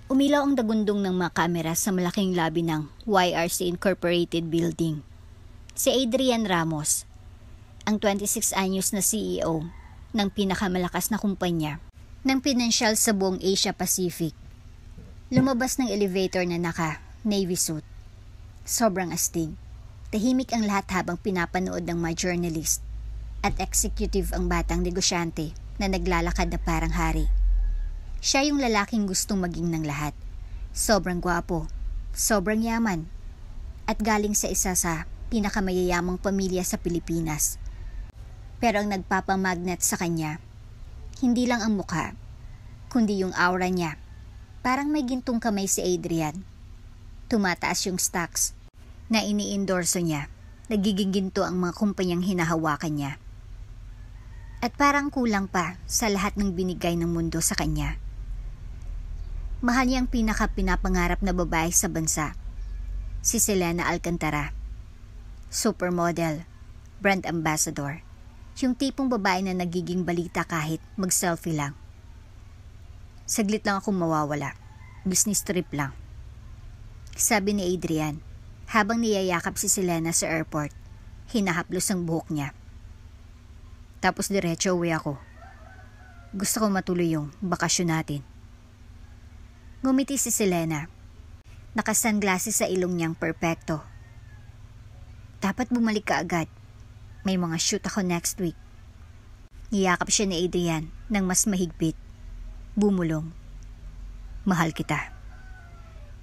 Umilaw ang dagundong ng mga kamera sa malaking lobby ng YRC Incorporated Building. Si Adrian Ramos, ang 26 anyos na CEO ng pinakamalakas na kumpanya ng pinansyal sa buong Asia Pacific. Lumabas ng elevator na naka-navy suit. Sobrang astig. Tahimik ang lahat habang pinapanood ng mga journalist at executive ang batang negosyante na naglalakad na parang hari. Siya yung lalaking gustong maging ng lahat. Sobrang gwapo, sobrang yaman, at galing sa isa sa pinakamayayamang pamilya sa Pilipinas. Pero ang nagpapamagnet sa kanya, hindi lang ang mukha, kundi yung aura niya. Parang may gintong kamay si Adrian. Tumataas yung stocks na ini-endorso niya. Nagiging ginto ang mga kumpanyang hinahawakan niya. At parang kulang pa sa lahat ng binigay ng mundo sa kanya. Mahal niyang pinaka-pinapangarap na babae sa bansa, si Selena Alcantara. Supermodel, brand ambassador, yung tipong babae na nagiging balita kahit mag-selfie lang. Saglit lang akong mawawala, business trip lang, sabi ni Adrian habang niyayakap si Selena sa airport. Hinahaplos ang buhok niya. Tapos diretso uwi ako. Gusto ko matuloy yung bakasyon natin. Ngumiti si Selena. Naka-sunglasses sa ilong niyang perpekto. Dapat bumalik ka agad. May mga shoot ako next week. Niyakap siya ni Adrian ng mas mahigpit. Bumulong. Mahal kita.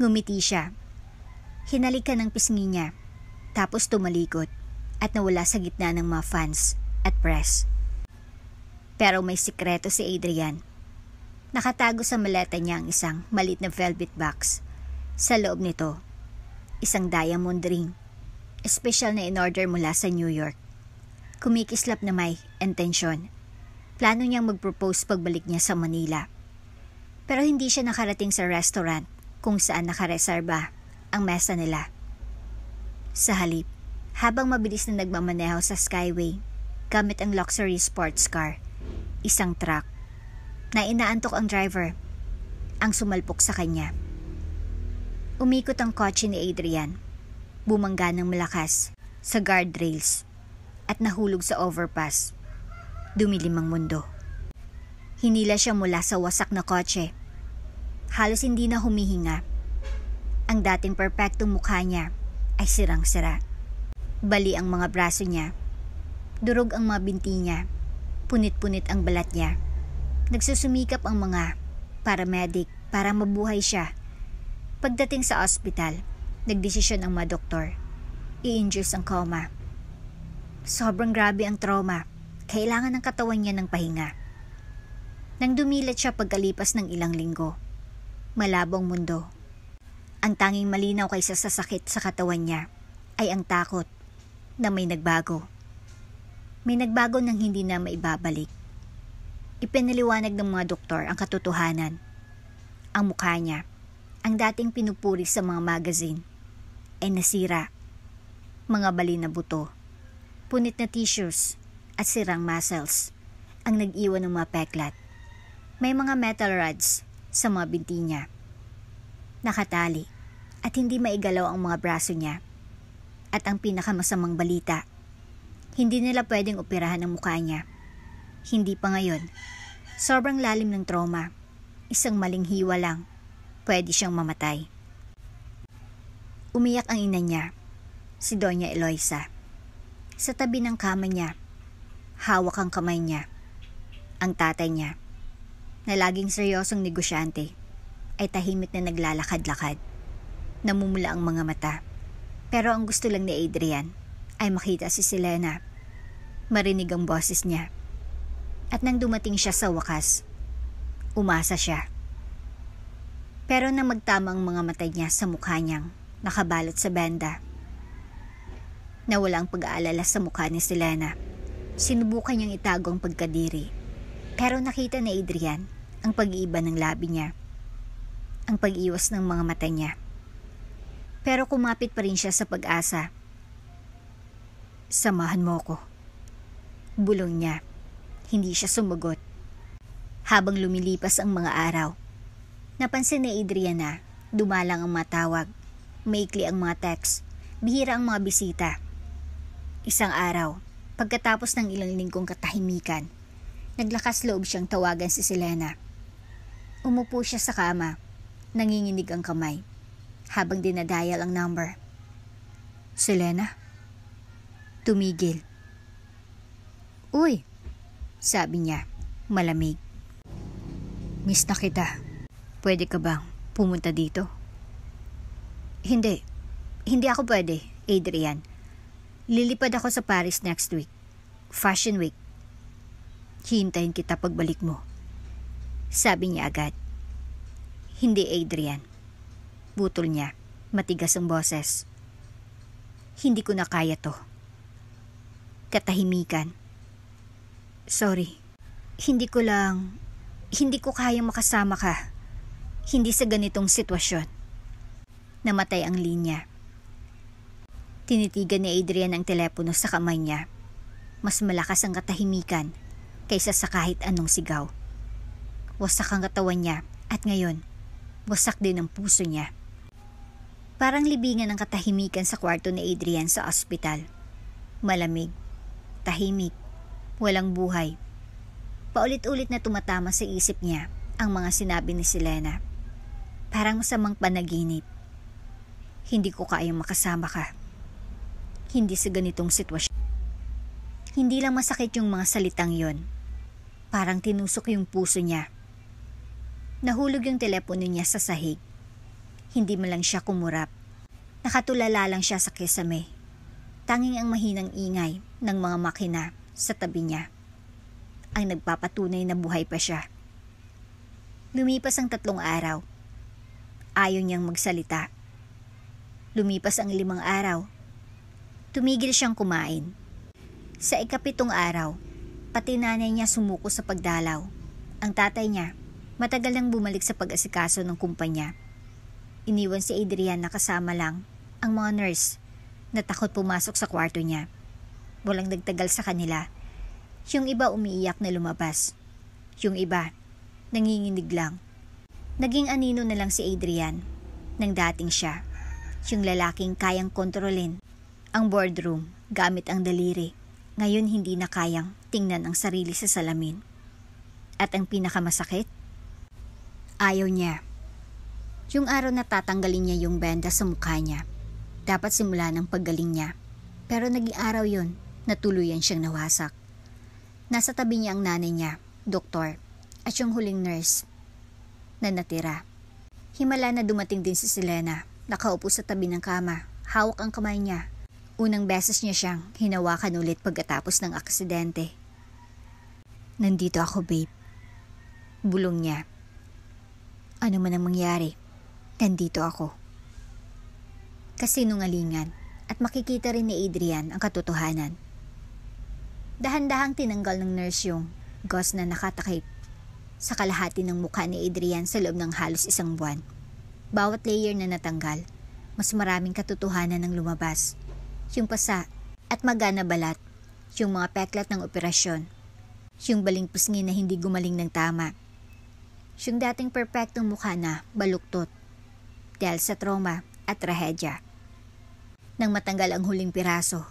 Ngumiti siya. Hinalikan ng pisngi niya. Tapos tumalikod at nawala sa gitna ng mga fans at press. Pero may sikreto si Adrian. Nakatago sa maleta niya ang isang maliit na velvet box. Sa loob nito, isang diamond ring. Espesyal na in-order mula sa New York. Kumikislap na may intensyon. Plano niyang mag-propose pagbalik niya sa Manila. Pero hindi siya nakarating sa restaurant kung saan nakareserba ang mesa nila. Sa halip, habang mabilis na nagmamaneho sa Skyway, gamit ang luxury sports car, isang truck, na inaantok ang driver, ang sumalpok sa kanya. Umikot ang kotse ni Adrian, bumangga ng malakas sa guardrails at nahulog sa overpass. Dumilim ang mundo. Hinila siya mula sa wasak na kotse. Halos hindi na humihinga. Ang dating perpektong mukha niya ay sirang-sira. Bali ang mga braso niya. Durog ang mga binti niya. Punit-punit ang balat niya. Nagsusumikap ang mga paramedic para mabuhay siya. Pagdating sa ospital, nagdesisyon ang mga doktor. I-induce ang coma. Sobrang grabe ang trauma. Kailangan ng katawan niya ng pahinga. Nang dumilat siya pagkalipas ng ilang linggo, malabong mundo. Ang tanging malinaw kaysa sa sakit sa katawan niya ay ang takot na may nagbago. May nagbago nang hindi na maibabalik. Ipinaliwanag ng mga doktor ang katotohanan. Ang mukha niya, ang dating pinupuri sa mga magazine, ay nasira. Mga bali na buto, punit na tissues at sirang muscles ang nag-iwan ng mga peklat. May mga metal rods sa mga binti niya. Nakatali at hindi maigalaw ang mga braso niya. At ang pinakamasamang balita, hindi nila pwedeng operahan ang mukha niya. Hindi pa ngayon. Sobrang lalim ng trauma. Isang maling hiwa lang. Pwede siyang mamatay. Umiyak ang ina niya, si Doña Eloisa. Sa tabi ng kama niya, hawak ang kamay niya. Ang tatay niya, na laging seryosong negosyante, ay tahimik na naglalakad-lakad. Namumula ang mga mata. Pero ang gusto lang ni Adrian ay makita si Selena. Marinig ang boses niya. At nang dumating siya sa wakas, umasa siya. Pero nang magtama ang mga mata niya sa mukha niyang nakabalot sa benda, nawala ang pag-aalala sa mukha ni Selena. Sinubukan niyang itago ang pagkadiri. Pero nakita ni Adrian ang pag-iiba ng labi niya, ang pag-iwas ng mga mata niya. Pero kumapit pa rin siya sa pag-asa. Samahan mo ko. Bulong niya. Hindi siya sumagot. Habang lumilipas ang mga araw, Napansin ni Adrian na dumalang ang mga tawag, maikli ang mga text, bihira ang mga bisita. Isang araw, pagkatapos ng ilang linggong katahimikan, naglakas loob siyang tawagan si Selena. Umupo siya sa kama, nanginginig ang kamay, habang dinadial ang number. Selena? Tumigil. Uy, sabi niya, malamig. Miss na kita. Pwede ka bang pumunta dito? Hindi ako pwede, Adrian. Lilipad ako sa Paris next week. Fashion Week. Hintayin kita pagbalik mo. Sabi niya agad. Hindi, Adrian. Butol niya, matigas ang boses. Hindi ko na kaya to. Katahimikan. Sorry. Hindi ko kayang makasama ka. Hindi sa ganitong sitwasyon. Namatay ang linya. Tinitigan ni Adrian ang telepono sa kamay niya. Mas malakas ang katahimikan kaysa sa kahit anong sigaw. Wasak ang katawan niya at ngayon, wasak din ang puso niya. Parang libingan ang katahimikan sa kwarto ni Adrian sa ospital. Malamig, tahimik, walang buhay. Paulit-ulit na tumatama sa isip niya ang mga sinabi ni Selena. Parang masamang panaginip. Hindi ko kayang makasama ka. Hindi sa ganitong sitwasyon. Hindi lang masakit yung mga salitang yon. Parang tinusok yung puso niya. Nahulog yung telepono niya sa sahig. Hindi man lang siya kumurap. Nakatulala lang siya sa kisame. Tanging ang mahinang ingay ng mga makina sa tabi niya ang nagpapatunay na buhay pa siya. Lumipas ang 3 araw. Ayaw niyang magsalita. Lumipas ang 5 araw. Tumigil siyang kumain. Sa 7 araw, pati nanay niya sumuko sa pagdalaw. Ang tatay niya, matagal nang bumalik sa pag-asikaso ng kumpanya. Iniwan si Adrian na kasama lang ang mga nurse na takot pumasok sa kwarto niya. Walang nagtagal sa kanila. Yung iba umiiyak na lumabas. Yung iba, nanginginig lang. Naging anino na lang si Adrian nang dating siya. Yung lalaking kayang kontrolin ang boardroom gamit ang daliri. Ngayon hindi na kayang tingnan ang sarili sa salamin. At ang pinakamasakit, ayaw niya. Yung araw na tatanggalin niya yung benda sa mukha niya. Dapat simula ng paggaling niya. Pero naging araw yon na tuluyan siyang nawasak. Nasa tabi niya ang nanay niya, doktor, at yung huling nurse na natira. Himala na dumating din si Selena, nakaupo sa tabi ng kama, hawak ang kamay niya. Unang beses niya siyang hinawakan ulit pagkatapos ng aksidente. Nandito ako, babe. Bulong niya. Ano man ang mangyari, nandito ako. Kasinungalingan at makikita rin ni Adrian ang katotohanan. Dahan-dahang tinanggal ng nurse yung gauze na nakatakip sa kalahati ng mukha ni Adrian sa loob ng halos 1 buwan. Bawat layer na natanggal, mas maraming katotohanan ang lumabas. Yung pasa at maga na balat, yung mga peklat ng operasyon, yung baling pisngi na hindi gumaling ng tama, yung dating perpektong mukha na baluktot dahil sa trauma at trahedya. Nang matanggal ang huling piraso,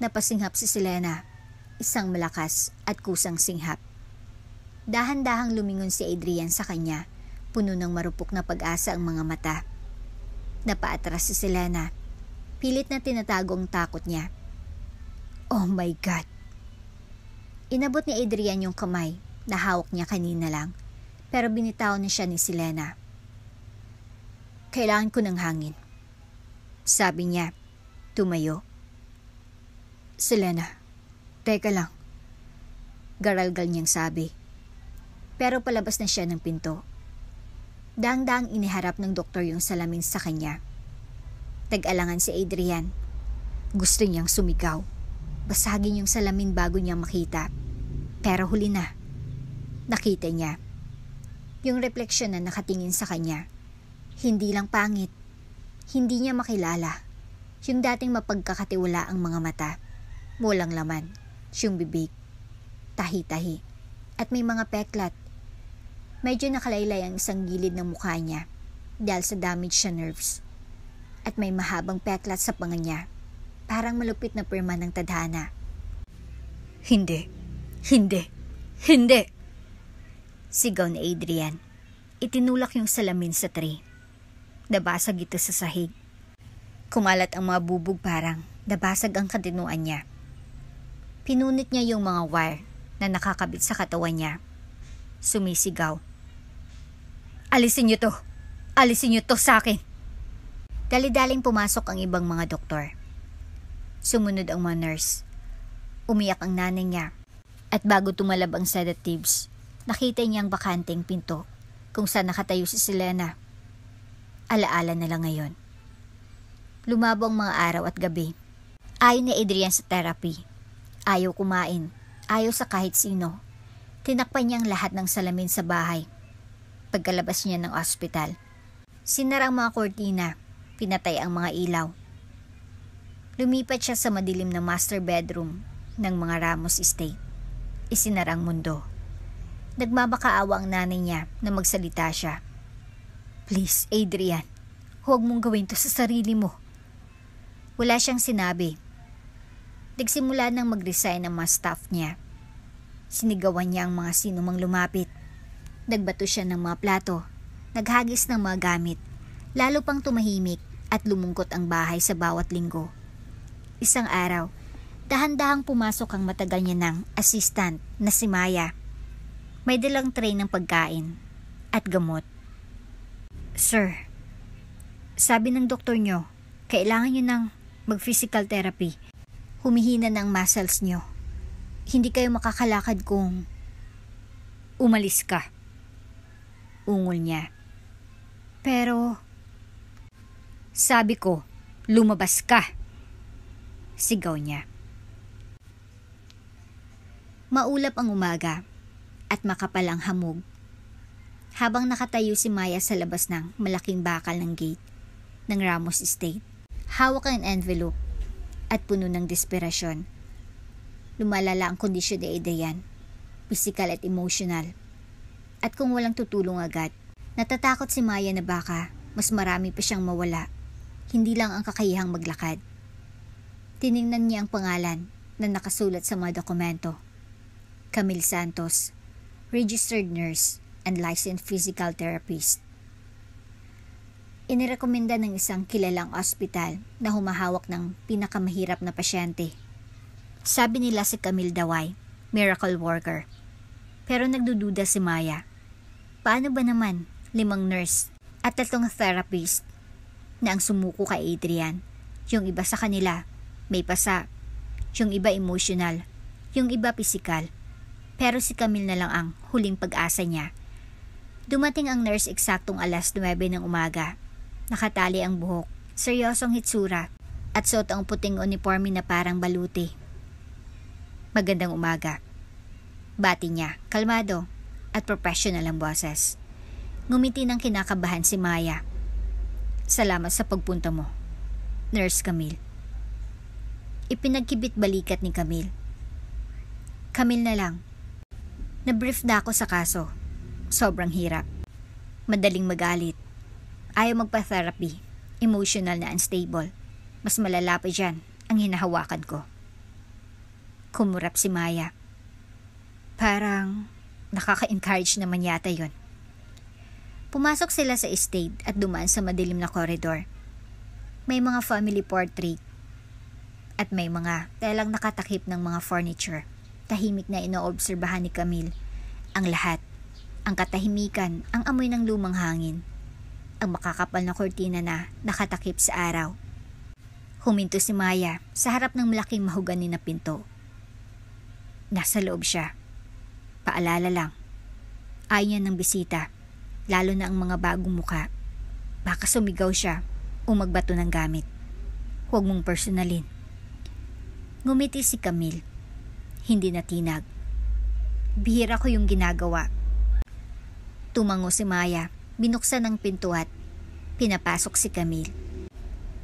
napasinghap si Selena, isang malakas at kusang singhap. Dahan-dahang lumingon si Adrian sa kanya, puno ng marupok na pag-asa ang mga mata. Napaatras si Selena, pilit na tinatago ang takot niya. Oh my God! Inabot ni Adrian yung kamay na hawak niya kanina lang, pero binitaw na siya ni Selena. Kailangan ko ng hangin. Sabi niya, tumayo. Selena, teka lang. Garalgal niyang sabi. Pero palabas na siya ng pinto. Daang-daang iniharap ng doktor yung salamin sa kanya. Tag-alangan si Adrian. Gusto niyang sumigaw. Basagin yung salamin bago niya makita. Pero huli na. Nakita niya. Yung refleksyon na nakatingin sa kanya. Hindi lang pangit. Hindi niya makilala. Yung dating mapagkakatiwala ang mga mata. Walang laman. Yung bibig. Tahi-tahi. At may mga peklat. Medyo nakalaylay ang isang gilid ng mukha niya dahil sa damage sa nerves. At may mahabang peklat sa panga niya, parang malupit na pirma ng tadhana. Hindi, hindi, hindi! Sigaw ni Adrian. Itinulak yung salamin sa tray. Nabasag ito sa sahig. Kumalat ang mga bubog parang nabasag ang katinuan niya. Pinunit niya yung mga wire na nakakabit sa katawan niya. Sumisigaw. Alisin niyo to! Alisin niyo to sa akin! Dali-daling pumasok ang ibang mga doktor. Sumunod ang mga nurse. Umiyak ang nanay niya. At bago tumalab ang sedatives, nakita niya ang bakanteng pinto kung saan nakatayo si Selena. Alaala na lang ngayon. Lumabo ang mga araw at gabi. Ayaw ni Adrian sa therapy. Ayaw kumain. Ayaw sa kahit sino. Tinakpan niya ang lahat ng salamin sa bahay. Pagkalabas niya ng ospital, sinara ang mga kortina, pinatay ang mga ilaw. Lumipat siya sa madilim na master bedroom ng mga Ramos Estate. Isinara ang mundo. Nagmamakaawa ang nanay niya na magsalita siya. Please, Adrian, huwag mong gawin to sa sarili mo. Wala siyang sinabi. Nagsimula nang mag-resign ang mga staff niya. Sinigawan niya ang mga sinumang lumapit. Nagbato siya ng mga plato, naghagis ng mga gamit, lalo pang tumahimik at lumungkot ang bahay sa bawat linggo. Isang araw, dahan-dahang pumasok ang matagal niya ng assistant na si Maya. May dalang tray ng pagkain at gamot. Sir, sabi ng doktor niyo, kailangan niyo ng mag-physical therapy. Humihina na ang muscles niyo. Hindi kayo makakalakad kung umalis ka. Ungol niya. Pero, sabi ko, lumabas ka. Sigaw niya. Maulap ang umaga at makapal ang hamog. Habang nakatayo si Maya sa labas ng malaking bakal ng gate ng Ramos Estate, hawak ang envelope at puno ng desperasyon. Lumalala ang kondisyon ni Adrian, physical at emotional. At kung walang tutulong agad, natatakot si Maya na baka mas marami pa siyang mawala, hindi lang ang kakayahang maglakad. Tiningnan niya ang pangalan na nakasulat sa mga dokumento. Camille Santos, registered nurse and licensed physical therapist. Inirekomenda ng isang kilalang ospital na humahawak ng pinakamahirap na pasyente. Sabi nila si Camille Daway, miracle worker. Pero nagdududa si Maya. Paano ba naman 5 nurse at 3 therapist na ang sumuko kay Adrian? Yung iba sa kanila may pasa, yung iba emotional, yung iba physical. Pero si Camille na lang ang huling pag-asa niya. Dumating ang nurse eksaktong alas 9 ng umaga. Nakatali ang buhok, seryosong hitsura, at suot ang puting uniforme na parang baluti. Magandang umaga. Bati niya, kalmado at professional ang boses. Ngumiti ng kinakabahan si Maya. Salamat sa pagpunta mo, Nurse Camille. Ipinagkibit balikat ni Camille. Camille na lang. Nabrief na ako sa kaso. Sobrang hirap. Madaling magalit. Ayaw magpa-therapy. Emotional na unstable. Mas malala pa dyan ang hinahawakan ko. Kumurap si Maya. Parang nakaka-encourage naman yata yon. Pumasok sila sa estate at dumaan sa madilim na koridor. May mga family portrait at may mga telang nakatakip ng mga furniture. Tahimik na inoobserbahan ni Camille ang lahat. Ang katahimikan, ang amoy ng lumang hangin. Ang makakapal na kortina na nakatakip sa araw. Huminto si Maya sa harap ng malaking mahogani na pinto. Nasa loob siya. Paalala lang. Ayaw niya ng bisita, lalo na ang mga bagong muka. Baka sumigaw siya o magbato ng gamit. Huwag mong personalin. Ngumiti si Camille. Hindi natinag. Bihira ko yung ginagawa. Tumango si Maya, binuksan ang pinto at pinapasok si Camille.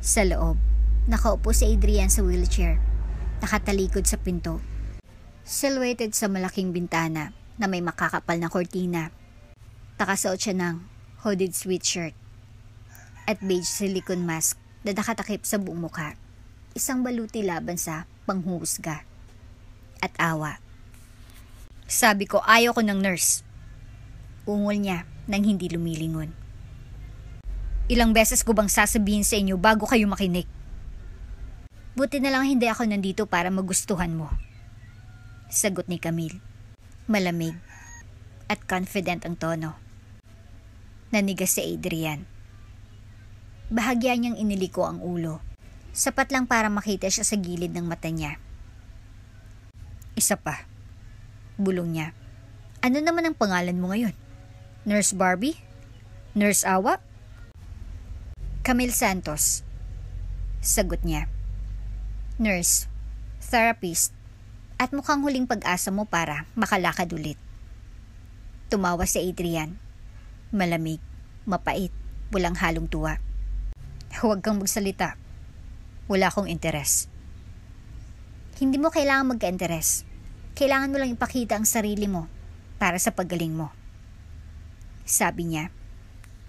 Sa loob, nakaupo si Adrian sa wheelchair, nakatalikod sa pinto. Silhouetted sa malaking bintana na may makakapal na kortina. Nakasuot siya ng hooded sweatshirt at beige silicone mask na nakatakip sa buong mukha. Isang baluti laban sa panghuhusga at awa. Sabi ko, ayaw ko ng nurse. Ungol niya nang hindi lumilingon. Ilang beses ko bang sasabihin sa inyo bago kayo makinig? Buti na lang hindi ako nandito para magustuhan mo. Sagot ni Camille. Malamig at confident ang tono. Nanigas si Adrian. Bahagya niyang iniliko ang ulo. Sapat lang para makita siya sa gilid ng mata niya. Isa pa. Bulong niya. Ano naman ang pangalan mo ngayon? Nurse Barbie? Nurse Awa? Camille Santos. Sagot niya. Nurse, therapist, at mukhang huling pag-asa mo para makalakad ulit. Tumawa si Adrian. Malamig, mapait, walang halong tuwa. Huwag kang magsalita. Wala akong interes. Hindi mo kailangan magka-interes. Kailangan mo lang ipakita ang sarili mo para sa paggaling mo. Sabi niya.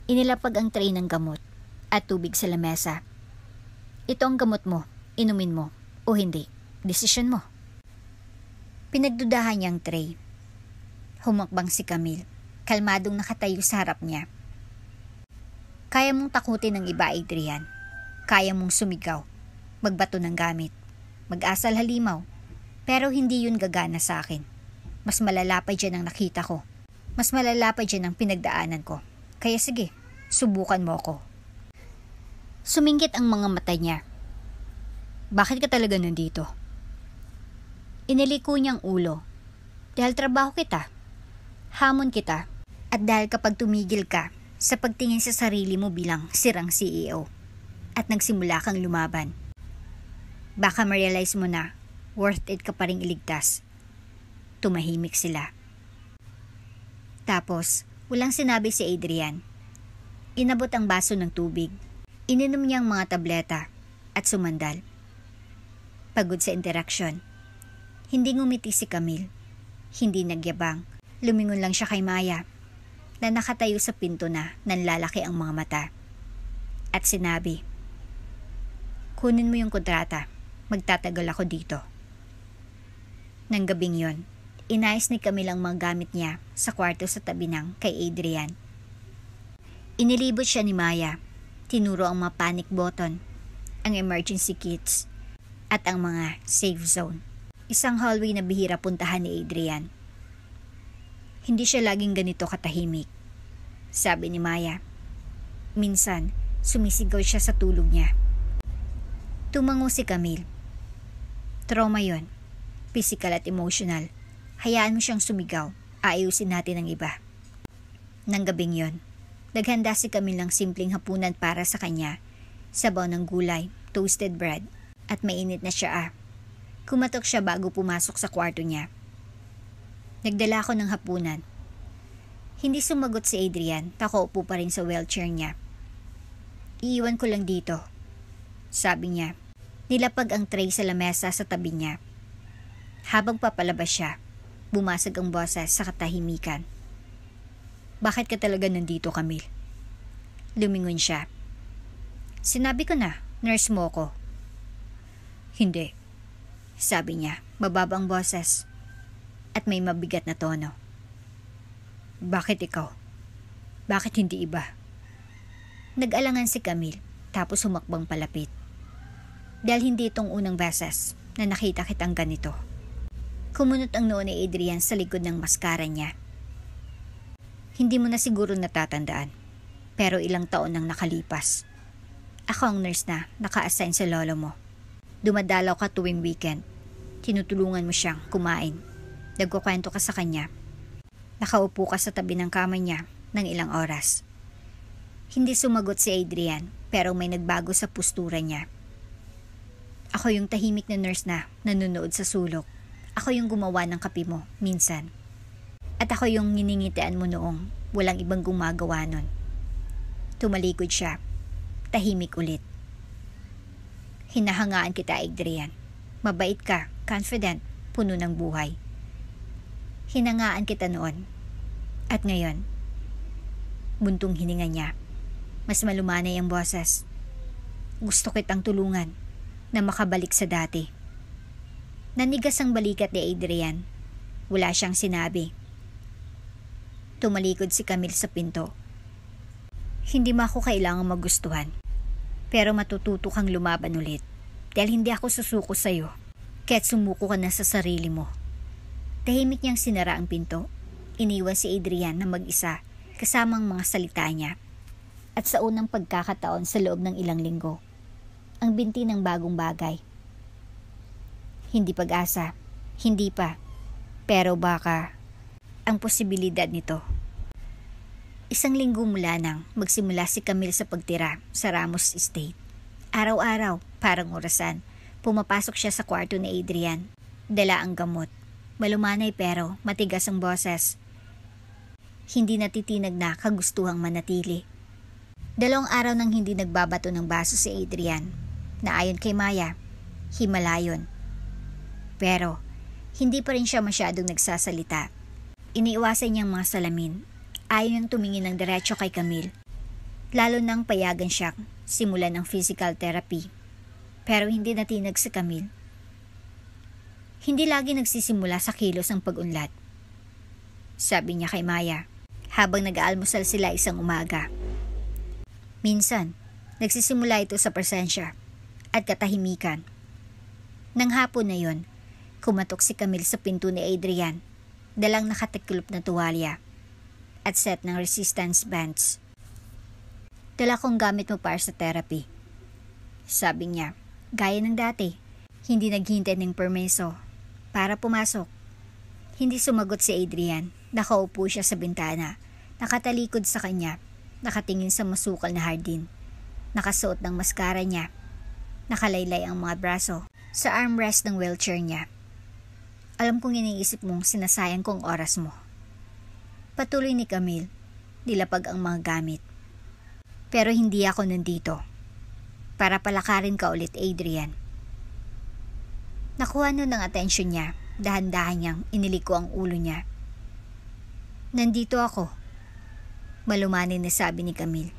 Inilapag ang tray ng gamot at tubig sa lamesa. Ito ang gamot mo, inumin mo o hindi. Desisyon mo. Pinagdudahan niya ang tray. Humakbang si Camille, kalmadong nakatayo sa harap niya. Kaya mong takutin ng iba, Adrian. Kaya mong sumigaw, magbato ng gamit, mag-asal halimaw. Pero hindi yun gagana sa akin. Mas malala pa dyan ang nakita ko. Mas malala pa dyan ang pinagdaanan ko. Kaya sige, subukan mo ko. Sumingkit ang mga mata niya. Bakit ka talaga nandito? Iniliko niyang ulo. Dahil trabaho kita. Hamon kita. At dahil kapag tumigil ka sa pagtingin sa sarili mo bilang sirang CEO at nagsimula kang lumaban, baka ma-realize mo na worth it ka pa ring iligtas. Tumahimik sila. Tapos, walang sinabi si Adrian. Inabot ang baso ng tubig. Ininom niya ang mga tableta at sumandal. Pagod sa interaksyon. Hindi ngumiti si Camille. Hindi nagyabang. Lumingon lang siya kay Maya na nakatayo sa pinto na nanlalaki ang mga mata. At sinabi, kunin mo yung kontrata. Magtatagal ako dito. Nang gabing yon, inayos ni Camille ang mga gamit niya sa kwarto sa tabi ng kay Adrian. Inilibot siya ni Maya. Tinuro ang mga panic button, ang emergency kits, at ang mga safe zone. Isang hallway na bihira puntahan ni Adrian. Hindi siya laging ganito katahimik, sabi ni Maya. Minsan, sumisigaw siya sa tulog niya. Tumango si Camille. Trauma yon, physical at emotional. Hayaan mo siyang sumigaw, aayusin natin ang iba. Nang gabing yon, naghanda si Camille ng simpleng hapunan para sa kanya. Sabaw ng gulay, toasted bread, at mainit na siya. Kumatok siya bago pumasok sa kwarto niya. Nagdala ako ng hapunan. Hindi sumagot si Adrian, nakaupo pa rin sa wheelchair niya. Iiwan ko lang dito, sabi niya. Nilapag ang tray sa lamesa sa tabi niya. Habang papalabas siya, bumasag ang boses sa katahimikan. Bakit ka talaga nandito, Camille? Lumingon siya. Sinabi ko na, nurse mo ko. Hindi, sabi niya, mababang boses at may mabigat na tono. Bakit ikaw? Bakit hindi iba? Nag-alangan si Camille tapos humakbang palapit. Dahil hindi itong unang beses na nakita kitang ganito. Kumunot ang noo ni Adrian sa likod ng maskara niya. Hindi mo na siguro natatandaan, pero ilang taon nang nakalipas. Ako ang nurse na naka-assign sa lolo mo. Dumadalaw ka tuwing weekend. Tinutulungan mo siyang kumain. Nagkukwento ka sa kanya. Nakaupo ka sa tabi ng kama niya ng ilang oras. Hindi sumagot si Adrian, pero may nagbago sa postura niya. Ako yung tahimik na nurse na nanonood sa sulok. Ako yung gumawa ng kape mo, minsan. At ako yung niningitian mo noong walang ibang gumagawa nun. Tumalikod siya. Tahimik ulit. Hinahangaan kita, Adrian. Mabait ka, confident, puno ng buhay. Hinangaan kita noon. At ngayon, Buntong hininga niya. Mas malumanay ang boses. Gusto kitang tulungan na makabalik sa dati. Nanigas ang balikat ni Adrian. Wala siyang sinabi. Tumalikod si Camille sa pinto. Hindi mo ako kailangang magustuhan. Pero matututo kang lumaban ulit. Dahil hindi ako susuko sa'yo. Kaya't sumuko ka na sa sarili mo. Tahimik niyang sinara ang pinto. Iniwan si Adrian na mag-isa kasamang mga salita niya. At sa unang pagkakataon sa loob ng ilang linggo, ang binti ng bagong bagay. Hindi pag-asa. Hindi pa. Pero baka ang posibilidad nito. Isang linggo mula nang magsimula si Camille sa pagtira sa Ramos Estate. Araw-araw, parang orasan, pumapasok siya sa kwarto ni Adrian. Dala ang gamot. Malumanay pero matigas ang boses. Hindi natitinag na kagustuhang manatili. 2 araw nang hindi nagbabato ng baso si Adrian, na ayon kay Maya, himalayon. Pero hindi pa rin siya masyadong nagsasalita. Iniiwasan niyang mga salamin. Ayaw niyang tumingin ng diretso kay Camille. Lalo nang payagan siyang simulan ng physical therapy. Pero hindi natinag si Camille. Hindi lagi nagsisimula sa kilos ang pag-unlad. Sabi niya kay Maya, habang nag-aalmusal sila isang umaga. Minsan, nagsisimula ito sa presensya at katahimikan. Nang hapon na yon, kumatok si Camille sa pinto ni Adrian, dalang nakatiklop na tuwalya at set ng resistance bands. Dala kong gamit mo para sa therapy. Sabi niya, gaya ng dati, hindi naghintay ng permiso para pumasok. Hindi sumagot si Adrian. Nakaupo siya sa bintana, nakatalikod sa kanya, nakatingin sa masukal na hardin. Nakasuot ng maskara niya. Nakalaylay ang mga braso sa armrest ng wheelchair niya. Alam kong iniisip mong sinasayang kong oras mo. Patuloy ni Camille, nilapag ang mga gamit. Pero hindi ako nandito. Para palakarin ka ulit, Adrian. Nakuha nun ng atensyon niya, dahan-dahan niyang iniliko ang ulo niya. Nandito ako. Malumanin na sabi ni Camille.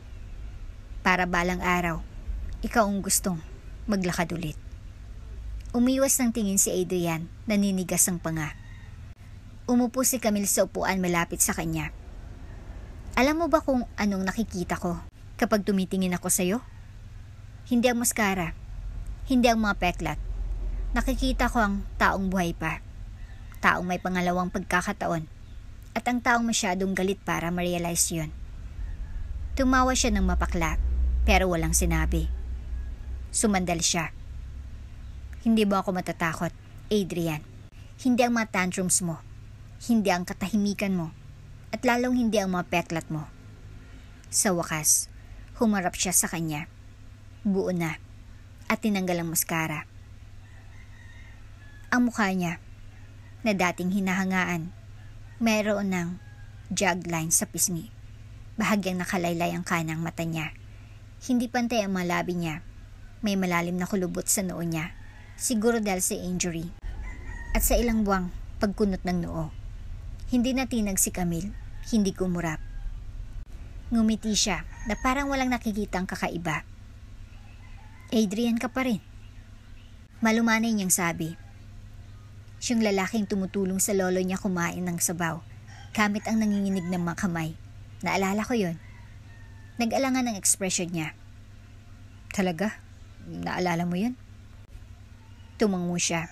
Para balang araw, ikaw ang gustong maglakad ulit. Umiwas ng tingin si Adrian, naninigas ang panga. Umupo si Camille sa upuan malapit sa kanya. Alam mo ba kung anong nakikita ko kapag tumitingin ako sa'yo? Hindi ang maskara, hindi ang mga peklat. Nakikita ko ang taong buhay pa, taong may pangalawang pagkakataon, at ang taong masyadong galit para ma-realize yun. Tumawa siya ng mapakla, pero walang sinabi. Sumandal siya. Hindi mo ako matatakot, Adrian. Hindi ang mga tantrums mo. Hindi ang katahimikan mo. At lalong hindi ang mga peklat mo. Sa wakas, humarap siya sa kanya. Buo na. At tinanggal ang maskara. Ang mukha niya, na dating hinahangaan, mayroon ng jog line sa pisngi. Bahagyang nakalaylay ang kanang mata niya. Hindi pantay ang mga labi niya. May malalim na kulubot sa noo niya. Siguro dahil sa injury. At sa ilang buwang pagkunot ng noo. Hindi natinag si Camille. Hindi kumurap. Ngumiti siya na parang walang nakikitang kakaiba. Adrian ka pa rin. Malumanay niyang sabi. Siyang lalaking tumutulong sa lolo niya kumain ng sabaw. Gamit ang nanginginig ng mga kamay. Naalala ko yon. Nag-alangan ang ekspresyon niya. Talaga? Naalala mo yun? Tumango siya.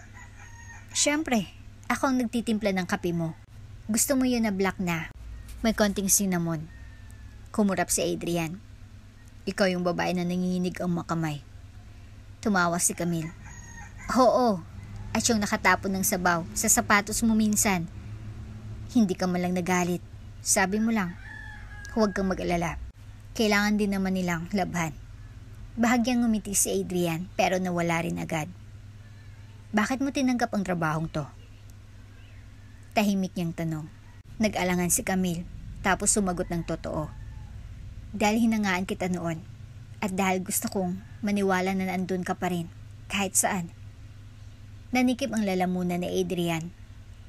Siyempre, ako ang nagtitimpla ng kape mo. Gusto mo yun na black na may konting cinnamon. Kumurap si Adrian. Ikaw yung babae na nanginginig ang makamay. Tumawa si Camille. Oo, at yung nakatapon ng sabaw sa sapatos mo minsan. Hindi ka malang nagalit. Sabi mo lang, huwag kang mag-alala. Kailangan din naman nilang labhan. Bahagyang ngumiti si Adrian pero nawala rin agad. Bakit mo tinanggap ang trabahong to? Tahimik niyang tanong. Nag-alangan si Camille tapos sumagot ng totoo. Dahil hinangaan kita noon at dahil gusto kong maniwala na nandun ka pa rin kahit saan. Nanikip ang lalamunan ni Adrian.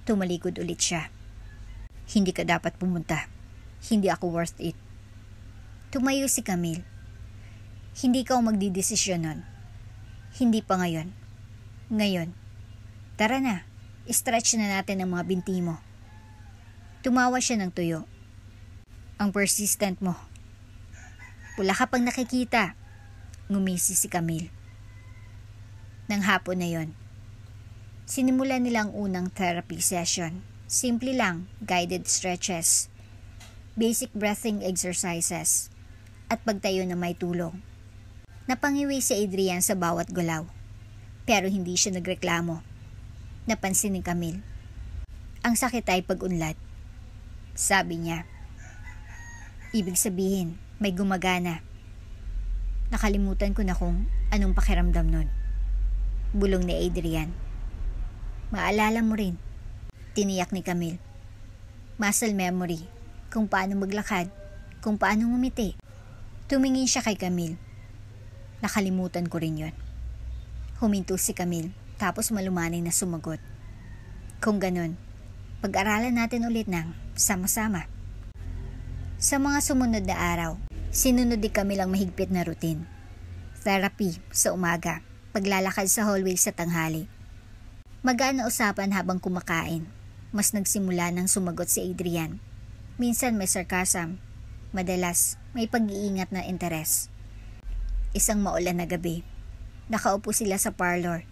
Tumalikod ulit siya. Hindi ka dapat pumunta. Hindi ako worth it. Tumayo si Camille. Hindi ka magdidesisyon nun. Hindi pa ngayon. Ngayon. Tara na. Stretch na natin ang mga binti mo. Tumawa siya ng tuyo. Ang persistent mo. Wala ka pang nakikita. Ngumisi si Camille. Nang hapon na yon, sinimulan nila ang unang therapy session. Simple lang, guided stretches, basic breathing exercises, at pagtayo na may tulong. Napangiwi si Adrian sa bawat galaw, pero hindi siya nagreklamo. Napansin ni Camille. Ang sakit ay pag-unlad. Sabi niya. Ibig sabihin, may gumagana. Nakalimutan ko na kung anong pakiramdam nun. Bulong ni Adrian. Maalala mo rin. Tiniyak ni Camille. Muscle memory. Kung paano maglakad. Kung paano ngumiti. Tumingin siya kay Camille. Nakalimutan ko rin yun. Huminto si Camille. Tapos malumanay na sumagot. Kung ganun, pag-aralan natin ulit ng sama-sama. Sa mga sumunod na araw, sinunod ni Camille ang mahigpit na routine. Therapy sa umaga, paglalakad sa hallway sa tanghali. Magaan na usapan habang kumakain. Mas nagsimula ng sumagot si Adrian. Minsan may sarcasm, madalas may pag-iingat na interes. Isang maulan na gabi, nakaupo sila sa parlor.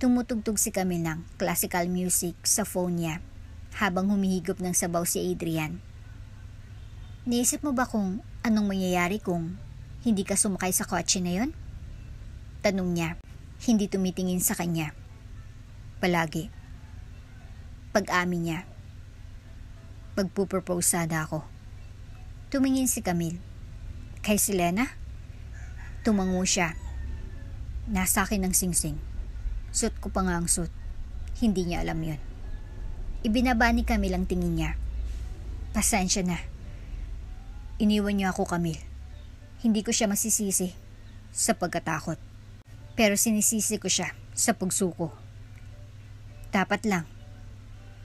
Tumutugtog si Camille ng classical music sa phone niya habang humihigop ng sabaw si Adrian. Naisip mo ba kung anong mangyayari kung hindi ka sumakay sa kotse na yon? Tanong niya, hindi tumitingin sa kanya. Palagi. Pag-amin niya. Pagpupropose sana ako. Tumingin si Camille. Kay Selena? Tumango siya. Nasa akin ang singsing. Suit ko pa nga ang suit. Hindi niya alam yon. Ibinaba ni Camille ang tingin niya. Pasensya na. Iniwan niyo ako, Camille. Hindi ko siya masisisi sa pagkatakot. Pero sinisisi ko siya sa pagsuko. Dapat lang,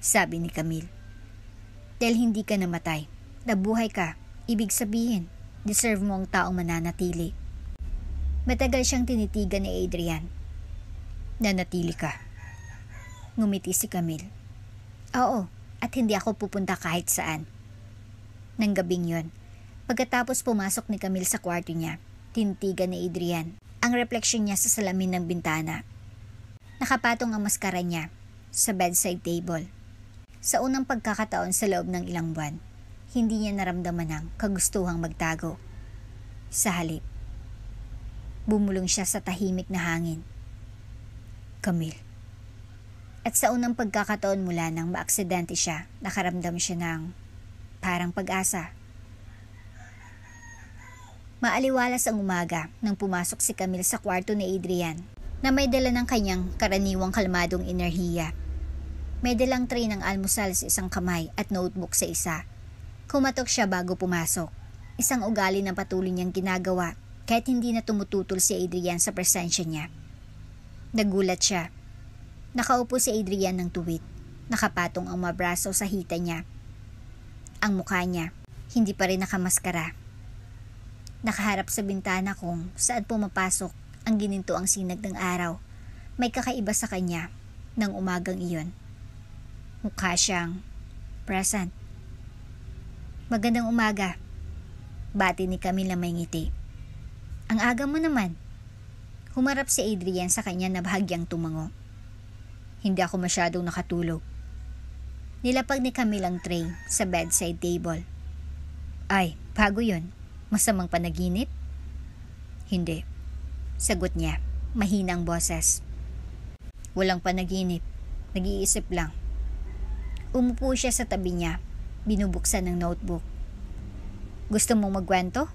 sabi ni Camille. Dahil hindi ka namatay, nabuhay ka, ibig sabihin, deserve mo ang taong mananatili. Matagal siyang tinitigan ni Adrian. Nanatili ka. Ngumiti si Camille. Oo, at hindi ako pupunta kahit saan. Nang gabing yon, pagkatapos pumasok ni Camille sa kwarto niya, tinitigan ni Adrian ang refleksyon niya sa salamin ng bintana. Nakapatong ang maskara niya sa bedside table. Sa unang pagkakataon sa loob ng ilang buwan, hindi niya naramdaman ang kagustuhang magtago. Sa halip, bumulong siya sa tahimik na hangin. Camille. At sa unang pagkakataon mula nang maaksidente siya, nakaramdam siya ng parang pag-asa. Maaliwalas ang umaga nang pumasok si Camille sa kwarto ni Adrian na may dala ng kanyang karaniwang kalmadong enerhiya. May dalang tray ng almusal sa isang kamay at notebook sa isa. Kumatok siya bago pumasok. Isang ugali na patuloy niyang ginagawa kahit hindi na tumututol si Adrian sa presensya niya. Nagulat siya. Nakaupo si Adrian ng tuwid. Nakapatong ang mga braso sa hita niya. Ang mukha niya, hindi pa rin nakamaskara. Nakaharap sa bintana kung saan pumapasok ang gininto ang sinag ng araw. May kakaiba sa kanya ng umagang iyon. Mukha siyang present. Magandang umaga. Bati ni Camille na may ngiti. Ang aga mo naman. Humarap si Adrian sa kanya na bahagyang tumango. Hindi ako masyadong nakatulog. Nilapag ni Camille ang tray sa bedside table. Ay, bago yun. Masamang panaginip? Hindi. Sagot niya, mahinang boses. Walang panaginip. Nag-iisip lang. Umupo siya sa tabi niya. Binubuksan ng notebook. Gusto mong magkwento?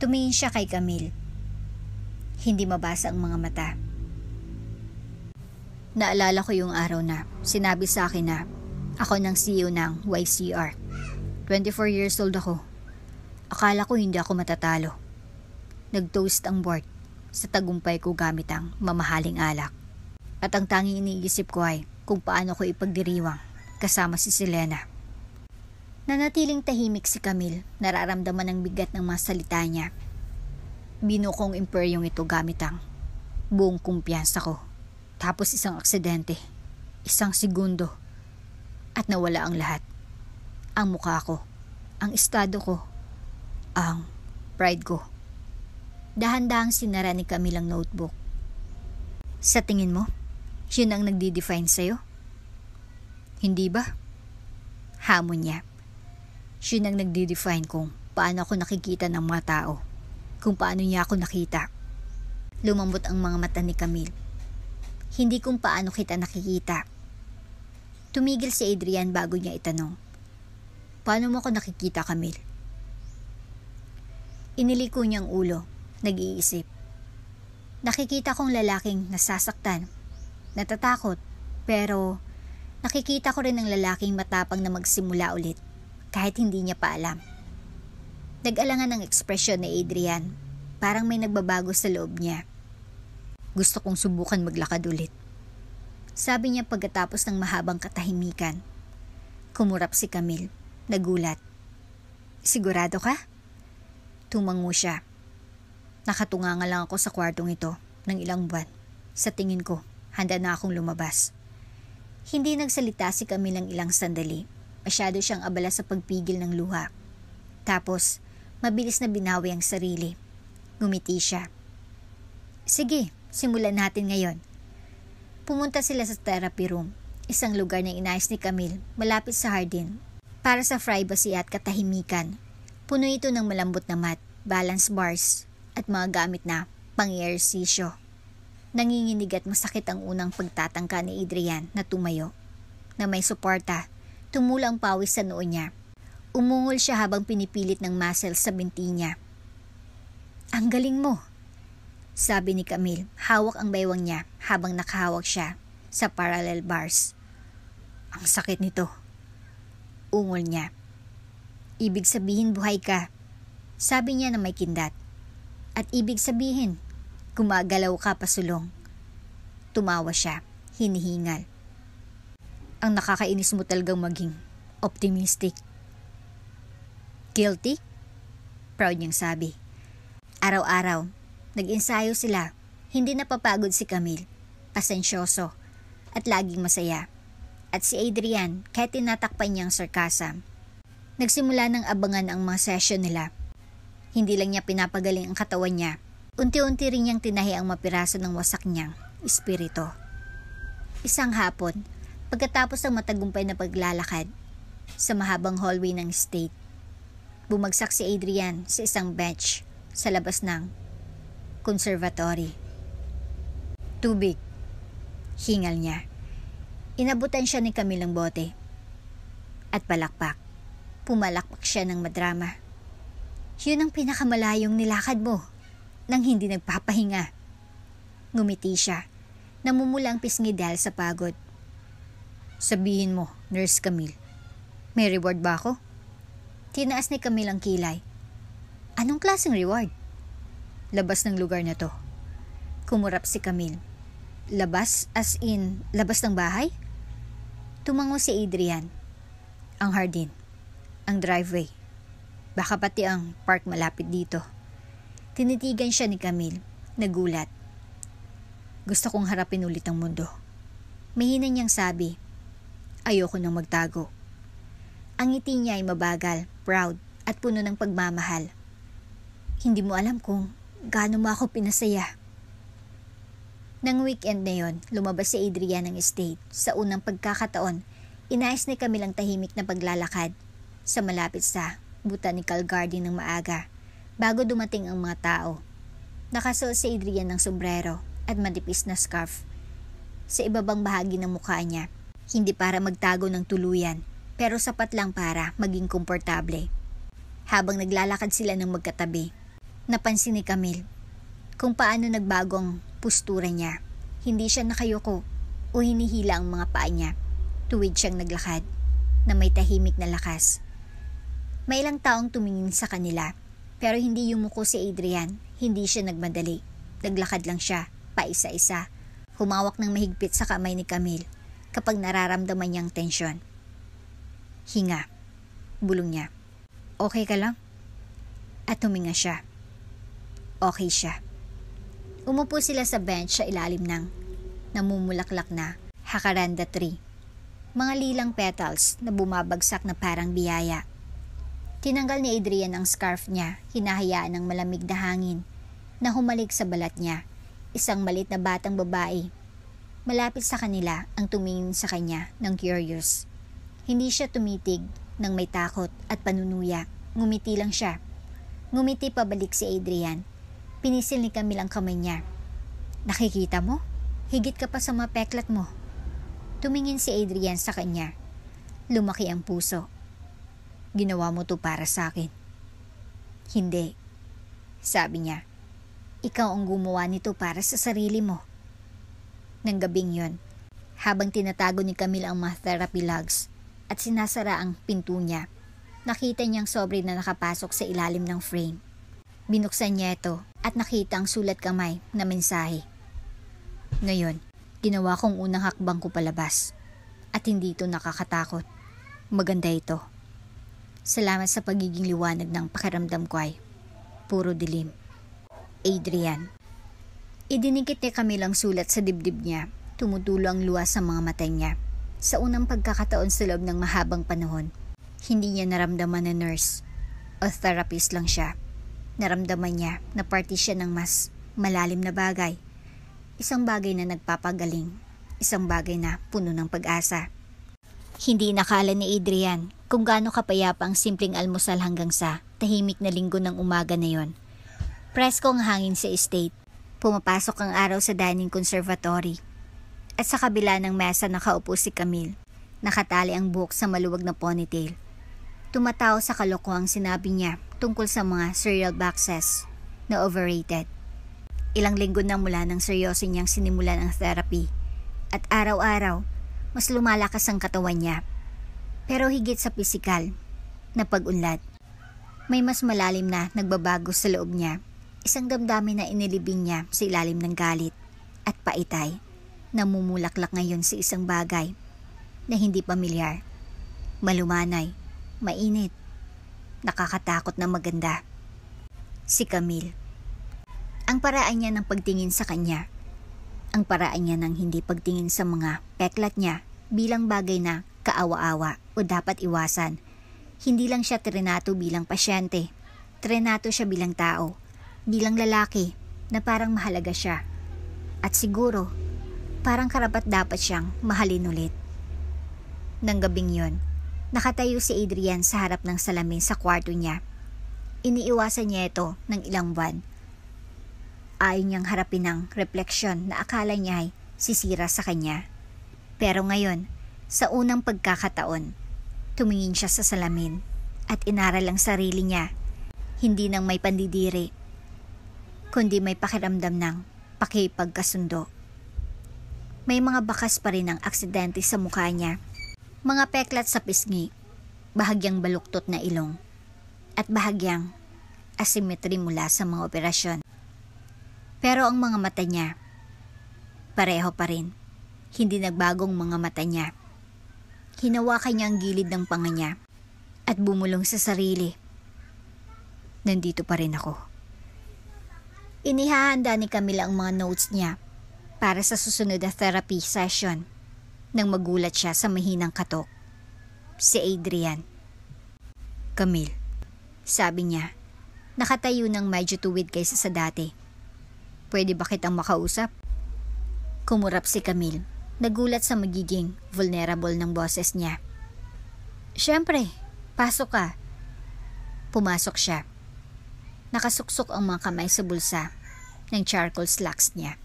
Tumingin siya kay Camille. Hindi mabasa ang mga mata. Naalala ko yung araw na sinabi sa akin na ako ng CEO ng YCR. 24 years old ako. Akala ko hindi ako matatalo. Nag-toast ang board sa tagumpay ko gamit ang mamahaling alak. At ang tanging iniisip ko ay kung paano ko ipagdiriwang kasama si Selena. Nanatiling tahimik si Camille, nararamdaman ang bigat ng mga salita niya. Binukong imperyong ito gamit ang buong kumpiyansa ko. Tapos isang aksidente, isang segundo, at nawala ang lahat. Ang mukha ko, ang estado ko, ang pride ko. Dahan-dahang sinara ni Camille ang notebook. Sa tingin mo, yun ang nagdi-define sa'yo? Hindi ba? Hamon niya. Yun ang nagdi-define kung paano ako nakikita ng mga tao, kung paano niya ako nakita. Lumambot ang mga mata ni Camille. Hindi kung paano kita nakikita. Tumigil si Adrian bago niya itanong, paano mo ako nakikita, Camille? Iniliko niyang ulo, nag-iisip. Nakikita kong lalaking nasasaktan, natatakot, pero nakikita ko rin ang lalaking matapang na magsimula ulit kahit hindi niya pa alam. Nag-alangan ang ekspresyon ni Adrian, parang may nagbabago sa loob niya. Gusto kong subukan maglakad ulit, sabi niya pagkatapos ng mahabang katahimikan. Kumurap si Camille, nagulat. Sigurado ka? Tumango siya. Nakatunganga lang ako sa kwartong ito ng ilang buwan. Sa tingin ko, handa na akong lumabas. Hindi nagsalita si Camille ng ilang sandali. Masyado siyang abala sa pagpigil ng luha. Tapos, mabilis na binawi ang sarili. Ngumiti siya. Sige, simulan natin ngayon. Pumunta sila sa therapy room, isang lugar na inayos ni Camille malapit sa hardin. Para sa privacy at katahimikan, puno ito ng malambot na mat, balance bars, at mga gamit na pang-ehersisyo. Nanginginig at masakit ang unang pagtatangka ni Adrian na tumayo. Na may suporta, tumula ang pawis sa noo niya. Umungol siya habang pinipilit ng muscle sa binti niya. Ang galing mo, sabi ni Camille, hawak ang baywang niya habang nakahawak siya sa parallel bars. Ang sakit nito, ungol niya. Ibig sabihin buhay ka, sabi niya na may kindat. At ibig sabihin, gumagalaw ka pasulong. Tumawa siya, hinihingal. Ang nakakainis mo talagang maging optimistic. Guilty? Proud niyang sabi. Araw-araw, nag-ensayo sila. Hindi napapagod si Camille, pasensyoso, at laging masaya. At si Adrian, kahit tinatakpan niyang sarcasm. Nagsimula ng abangan ang mga session nila. Hindi lang niya pinapagaling ang katawan niya. Unti-unti rin niyang tinahi ang mapiraso ng wasak niyang espiritu. Isang hapon, pagkatapos ng matagumpay na paglalakad sa mahabang hallway ng estate, bumagsak si Adrian sa isang bench sa labas ng conservatory. Tubig, hingal niya. Inabutan siya ni Camille ng bote. At palakpak. Pumalakpak siya ng madrama. Yun ang pinakamalayong nilakad mo nang hindi nagpapahinga. Ngumiti siya. Namumula ang pisngi dahil sa pagod. Sabihin mo, Nurse Camille, may reward ba ako? Tinaas ni Camille ang kilay. Anong klaseng reward? Labas ng lugar na to. Kumurap si Camille. Labas as in, labas ng bahay? Tumango si Adrian. Ang hardin. Ang driveway. Baka pati ang park malapit dito. Tinitigan siya ni Camille. Nagulat. Gusto kong harapin ulit ang mundo. Mahina niyang sabi. Ayoko nang magtago. Ang ngiti niya ay mabagal, proud, at puno ng pagmamahal. Hindi mo alam kung gaano mo ako pinasaya. Nang weekend na yon, lumabas si Adrian ng estate. Sa unang pagkakataon, inayos ni Camille ang tahimik na paglalakad sa malapit sa botanical garden ng maaga bago dumating ang mga tao. Nakasuot si Adrian ng sombrero at manipis na scarf sa ibabang bahagi ng mukha niya. Hindi para magtago ng tuluyan, pero sapat lang para maging komportable. Habang naglalakad sila ng magkatabi, napansin ni Camille kung paano nagbago ang postura niya. Hindi siya nakayuko o hinihila ang mga paa niya. Tuwid siyang naglakad na may tahimik na lakas. May ilang taong tumingin sa kanila, pero hindi yumuko si Adrian. Hindi siya nagmadali. Naglakad lang siya, paisa-isa. Humawak ng mahigpit sa kamay ni Camille kapag nararamdaman niyang tensyon. Hinga. Bulong niya. Okay ka lang? At huminga siya. Okay siya. Umupo sila sa bench sa ilalim ng namumulaklak na jacaranda tree. Mga lilang petals na bumabagsak na parang biyaya. Tinanggal ni Adrian ang scarf niya, hinahayaan ng malamig na hangin na humalik sa balat niya. Isang malit na batang babae. Malapit sa kanila ang tumingin sa kanya ng curious. Hindi siya tumitig ng may takot at panunuya. Ngumiti lang siya. Ngumiti pabalik si Adrian. Pinisil ni Camille ang kamay niya. Nakikita mo? Higit ka pa sa mga peklat mo. Tumingin si Adrian sa kanya. Lumaki ang puso. Ginawa mo to para sa akin. Hindi. Sabi niya. Ikaw ang gumawa nito para sa sarili mo. Nang gabing yon, habang tinatago ni Camille ang mga therapy logs at sinasara ang pinto niya, nakita niyang sobre na nakapasok sa ilalim ng frame. Binuksan niya ito at nakita ang sulat kamay na mensahe. Ngayon, ginawa kong unang hakbang ko palabas at hindi ito nakakatakot. Maganda ito. Salamat sa pagiging liwanag ng pakiramdam ko ay puro dilim. Adrian. Idinikit ni Camille ang sulat sa dibdib niya. Tumutulo ang luha sa mga mata niya. Sa unang pagkakataon sa loob ng mahabang panahon, hindi niya naramdaman na nurse o therapist lang siya. Naramdaman niya na parte siya ng mas malalim na bagay. Isang bagay na nagpapagaling. Isang bagay na puno ng pag-asa. Hindi nakala ni Adrian kung gaano kapayapa ang simpleng almusal hanggang sa tahimik na linggo ng umaga na yon. Presko ang hangin sa estate. Pumapasok ang araw sa dining conservatory. At sa kabila ng mesa nakaupo si Camille. Nakatali ang buhok sa maluwag na ponytail. Tumatawa sa kalokohang sinabi niya tungkol sa mga cereal boxes na overrated. Ilang linggo na mula nang seryoso niyang sinimulan ang therapy. At araw-araw, mas lumalakas ang katawan niya. Pero higit sa pisikal na pag-unlad, may mas malalim na nagbabago sa loob niya. Isang damdamin na inilibing niya sa ilalim ng galit at paitay na mumulaklak ngayon sa isang bagay na hindi pamilyar, malumanay, mainit, nakakatakot na maganda. Si Camille. Ang paraan niya ng pagtingin sa kanya, ang paraan niya ng hindi pagtingin sa mga peklat niya bilang bagay na kaawa-awa o dapat iwasan. Hindi lang siya trinato bilang pasyente, trinato siya bilang tao. Bilang lalaki na parang mahalaga siya. At siguro, parang karapat dapat siyang mahalin ulit. Nang gabing yon, nakatayo si Adrian sa harap ng salamin sa kwarto niya. Iniiwasan niya ito ng ilang buwan. Ayaw niyang harapin ang refleksyon na akala niya ay sisira sa kanya. Pero ngayon, sa unang pagkakataon, tumingin siya sa salamin at inaral ang sarili niya, hindi nang may pandidiri, kundi may pakiramdam ng pakipagkasundo. May mga bakas pa rin ng aksidente sa mukha niya, mga peklat sa pisngi, bahagyang baluktot na ilong, at bahagyang asymmetry mula sa mga operasyon. Pero ang mga mata niya, pareho pa rin, hindi nagbagong mga mata niya. Hinawakan niya ang gilid ng panga niya at bumulong sa sarili. Nandito pa rin ako. Inihahanda ni Camille ang mga notes niya para sa susunod na therapy session nang magulat siya sa mahinang katok. Si Adrian. Camille, sabi niya, nakatayo ng medyo tuwid kaysa sa dati. Pwede ba kitang makausap? Kumurap si Camille, nagulat sa magiging vulnerable ng boses niya. Siyempre, pasok ka. Pumasok siya. Nakasuksok ang mga kamay sa bulsa ng charcoal slacks niya.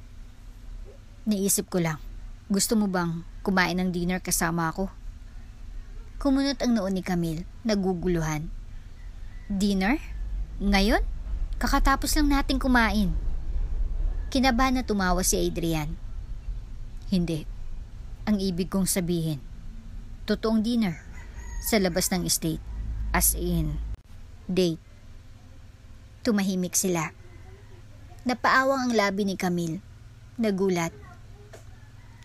Naisip ko lang, gusto mo bang kumain ng dinner kasama ako? Kumunot ang noo ni Camille, naguguluhan. Dinner? Ngayon? Kakatapos lang nating kumain. Kinabahan na tumawa si Adrian. Hindi. Ang ibig kong sabihin, totoong dinner sa labas ng estate. As in, date. Tumahimik sila. Napaawang ang labi ni Camille. Nagulat.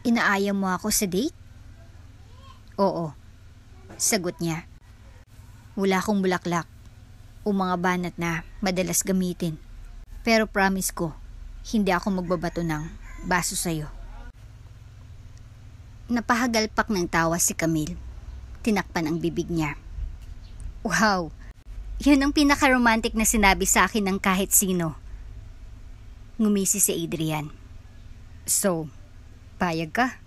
Inaaya mo ako sa date? Oo. Sagot niya. Wala akong bulaklak o mga banat na madalas gamitin. Pero promise ko, hindi ako magbabato ng baso sa'yo. Napahagalpak ng tawa si Camille. Tinakpan ang bibig niya. Wow! Yun ang pinaka-romantic na sinabi sa akin ng kahit sino. Ngumisi si Adrian. So, payag ka?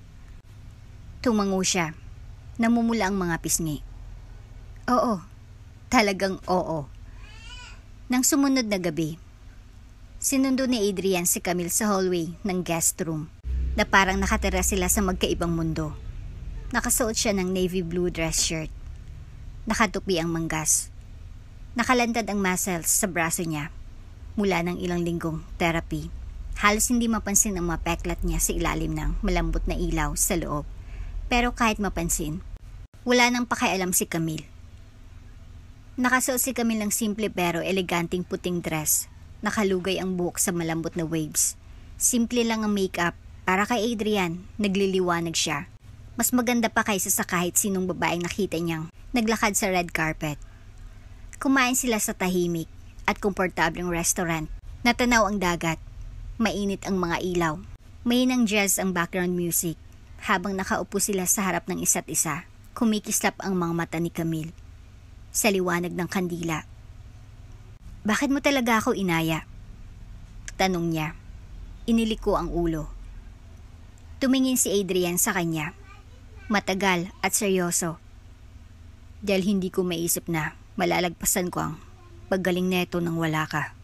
Tumango siya. Namumula ang mga pisngi. Oo, talagang oo. Nang sumunod na gabi, sinundo ni Adrian si Camille sa hallway ng guest room na parang nakatira sila sa magkaibang mundo. Nakasuot siya ng navy blue dress shirt. Nakatupi ang manggas. Nakalantad ang muscles sa braso niya mula ng ilang linggong therapy. Halos hindi mapansin ang mapeklat niya sa ilalim ng malambot na ilaw sa loob. Pero kahit mapansin, wala nang pakialam si Camille. Nakasuot si Camille ng simple pero eleganteng puting dress. Nakalugay ang buhok sa malambot na waves. Simple lang ang makeup. Para kay Adrian, nagliliwanag siya. Mas maganda pa kaysa sa kahit sinong babaeng nakita niyang naglakad sa red carpet. Kumain sila sa tahimik at komportableng restaurant. Natanaw ang dagat. Mainit ang mga ilaw. Mahinang jazz ang background music. Habang nakaupo sila sa harap ng isa't isa, kumikislap ang mga mata ni Camille sa liwanag ng kandila. Bakit mo talaga ako inaya? Tanong niya. Iniliko ang ulo. Tumingin si Adrian sa kanya. Matagal at seryoso. Dahil hindi ko maisip na malalagpasan ko ang paggaling neto nang wala ka.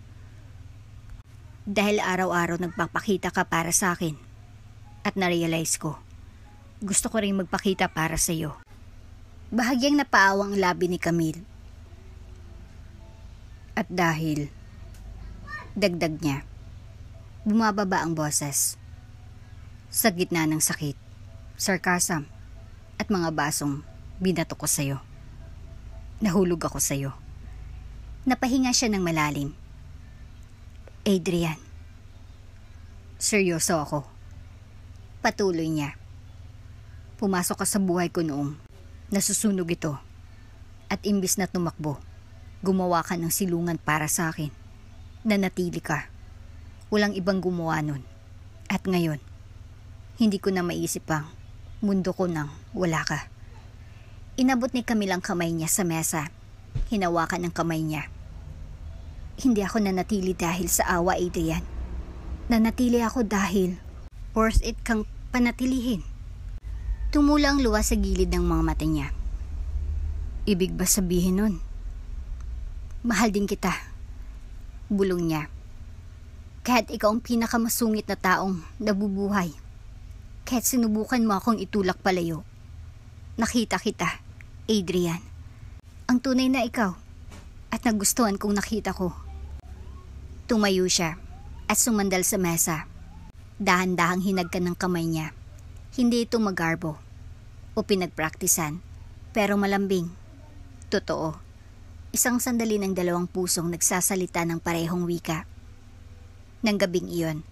Dahil araw-araw nagpapakita ka para sa akin. At narealize ko, gusto ko rin magpakita para sa iyo. Bahagyang napaawang labi ni Camille. At dahil, dagdag niya, bumababa ang boses. Sa gitna ng sakit, sarcasm, at mga basong binato ko sa'yo. Nahulog ako sa'yo. Napahinga siya ng malalim. Adrian, seryoso ako. Patuloy niya. Pumasok ka sa buhay ko noong nasusunog ito. At imbis na tumakbo, gumawa ka ng silungan para sa akin. Nanatili ka. Walang ibang gumawa nun. At ngayon, hindi ko na maisip ang mundo ko nang wala ka. Inabot ni Camille ang kamay niya sa mesa. Hinawakan ang kamay niya. Hindi ako nanatili dahil sa awa, Adrian. Nanatili ako dahil worth it kang panatilihin. Tumula ang luha sa gilid ng mga mata niya. Ibig ba sabihin nun? Mahal din kita. Bulong niya. Kahit ikaw ang pinakamasungit na taong nabubuhay. Kahit sinubukan mo akong itulak palayo. Nakita kita, Adrian. Ang tunay na ikaw. At nagustuhan kong nakita ko. Tumayo siya at sumandal sa mesa. Dahan-dahang hinagkan ng kamay niya. Hindi ito magarbo o pinagpraktisan, pero malambing. Totoo. Isang sandali ng dalawang pusong nagsasalita ng parehong wika. Nang gabing iyon,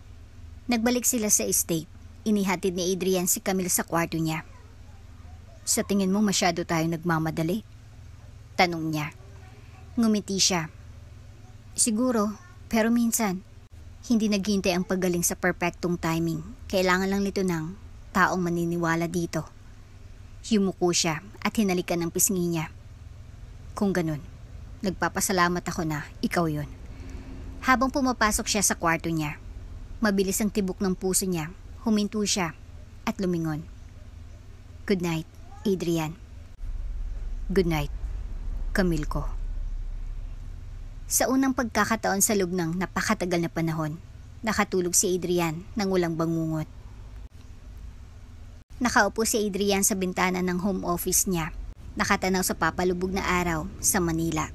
nagbalik sila sa estate. Inihatid ni Adrian si Camille sa kwarto niya. Sa tingin mo masyado tayong nagmamadali? Tanong niya. Ngumiti siya. Siguro, pero minsan, hindi naghintay ang paggaling sa perpektong timing. Kailangan lang nito ng taong maniniwala dito. Yumuko siya at hinalikan ng pisngi niya. Kung ganun, nagpapasalamat ako na ikaw yon. Habang pumapasok siya sa kwarto niya, mabilis ang tibok ng puso niya. Huminto siya at lumingon. Good night, Adrian. Good night, Camille ko. Sa unang pagkakataon sa loob ng napakatagal na panahon, nakatulog si Adrian nang walang bangungot. Nakaupo si Adrian sa bintana ng home office niya, nakatanaw sa papalubog na araw sa Manila.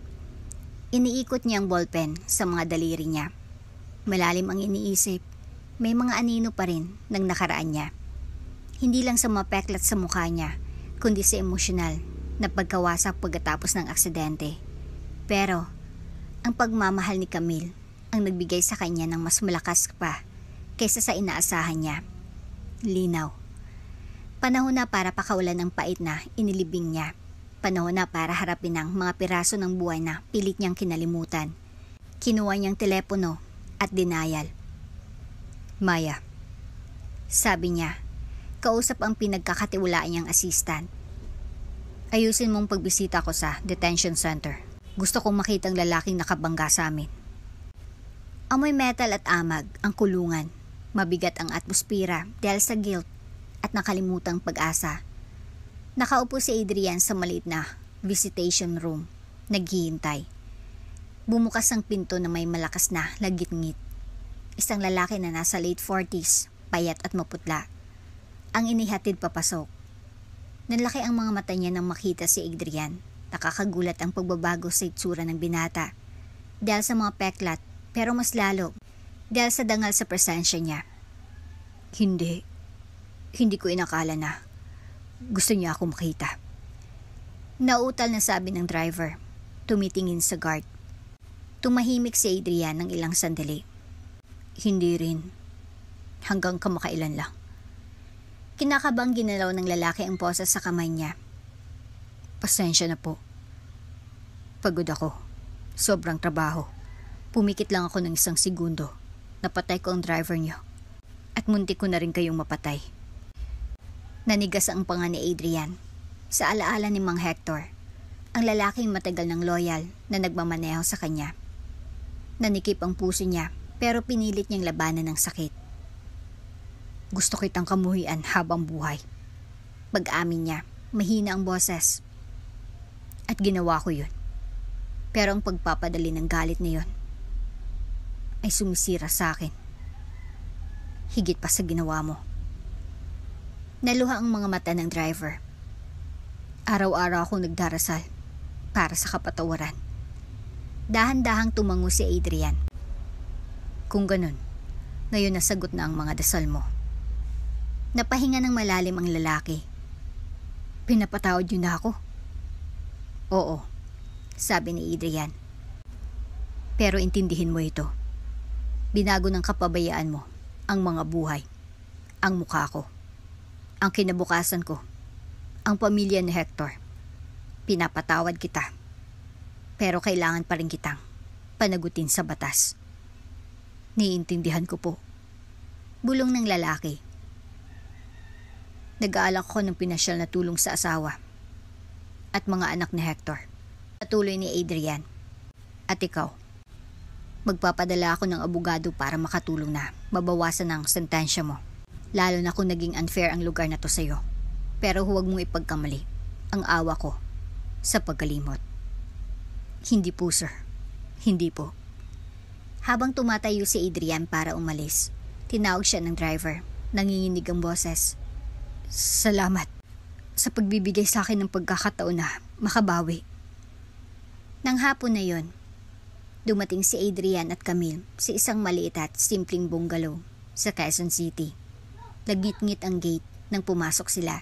Iniikot niya ang ballpen sa mga daliri niya. Malalim ang iniisip, may mga anino pa rin ng nakaraan niya. Hindi lang sa mapeklat sa mukha niya, kundi sa emosyonal na pagkawasak pagkatapos ng aksidente. Pero, ang pagmamahal ni Camille ang nagbigay sa kanya ng mas malakas pa kaysa sa inaasahan niya. Linaw. Panahon na para pakawalan ng pait na inilibing niya. Panahon na para harapin ang mga piraso ng buhay na pilit niyang kinalimutan. Kinuha niyang telepono at denial. "Maya," sabi niya, kausap ang pinagkakatiwalaan niyang assistant. "Ayusin mong pagbisita ko sa detention center. Gusto kong makitang lalaking nakabangga sa amin." Amoy metal at amag ang kulungan. Mabigat ang atmospera dahil sa guilt at nakalimutang pag-asa. Nakaupo si Adrian sa maliit na visitation room, naghihintay. Bumukas ang pinto na may malakas na lagit-ngit. Isang lalaki na nasa late 40s, payat at maputla. Ang inihatid papasok. Nanlaki ang mga mata niya nang makita si Adrian. Nakakagulat ang pagbabago sa itsura ng binata. Dahil sa mga peklat, pero mas lalo dahil sa dangal sa presensya niya. Hindi ko inakala na gusto niya ako makita." Nauutal na sabi ng driver, tumitingin sa guard. Tumahimik si Adrian ng ilang sandali. "Hindi rin. Hanggang kamakailan lang." Kinakabang ginalaw ng lalaki ang posa sa kamay niya. "Pasensya na po. Pagod ako. Sobrang trabaho. Pumikit lang ako ng 1 segundo. Napatay ko ang driver niyo. At muntik ko na rin kayong mapatay." Nanigas ang panga ni Adrian. Sa alaala ni Mang Hector, ang lalaking matagal ng loyal na nagmamaneho sa kanya. Nanikip ang puso niya pero pinilit niyang labanan ng sakit. "Gusto kitang kamuhian habang buhay." Pag-amin niya, mahina ang boses. "At ginawa ko yun. Pero ang pagpapadali ng galit na yun ay sumisira sa akin. Higit pa sa ginawa mo." Naluha ang mga mata ng driver. Araw-araw akong nagdarasal para sa kapatawaran. Dahan-dahang tumango si Adrian. "Kung ganun, ngayon nasagot na ang mga dasal mo." Napahinga ng malalim ang lalaki. "Pinapatawad niyo na ako?" "Oo," sabi ni Adrian. "Pero intindihin mo ito. Binago ng kapabayaan mo ang mga buhay, ang mukha ko, ang kinabukasan ko, ang pamilya ni Hector. Pinapatawad kita. Pero kailangan pa rin kitang panagutin sa batas." "Niintindihan ko po." Bulong ng lalaki. "Nag-aalak ko ng pinasyal na tulong sa asawa at mga anak ni Hector." Patuloy ni Adrian. "At ikaw, magpapadala ako ng abogado para makatulong na mabawasan ang sentensya mo. Lalo na kung naging unfair ang lugar na to sa'yo. Pero huwag mong ipagkamali ang awa ko sa pagkalimot." "Hindi po, sir. Hindi po." Habang tumatayo si Adrian para umalis, tinawag siya ng driver. Nanginginig ang boses. "Salamat sa pagbibigay sa akin ng pagkakataon na makabawi." Nang hapon na yon, dumating si Adrian at Camille sa isang maliit at simpleng bungalow sa Quezon City. Lagit-ngit ang gate nang pumasok sila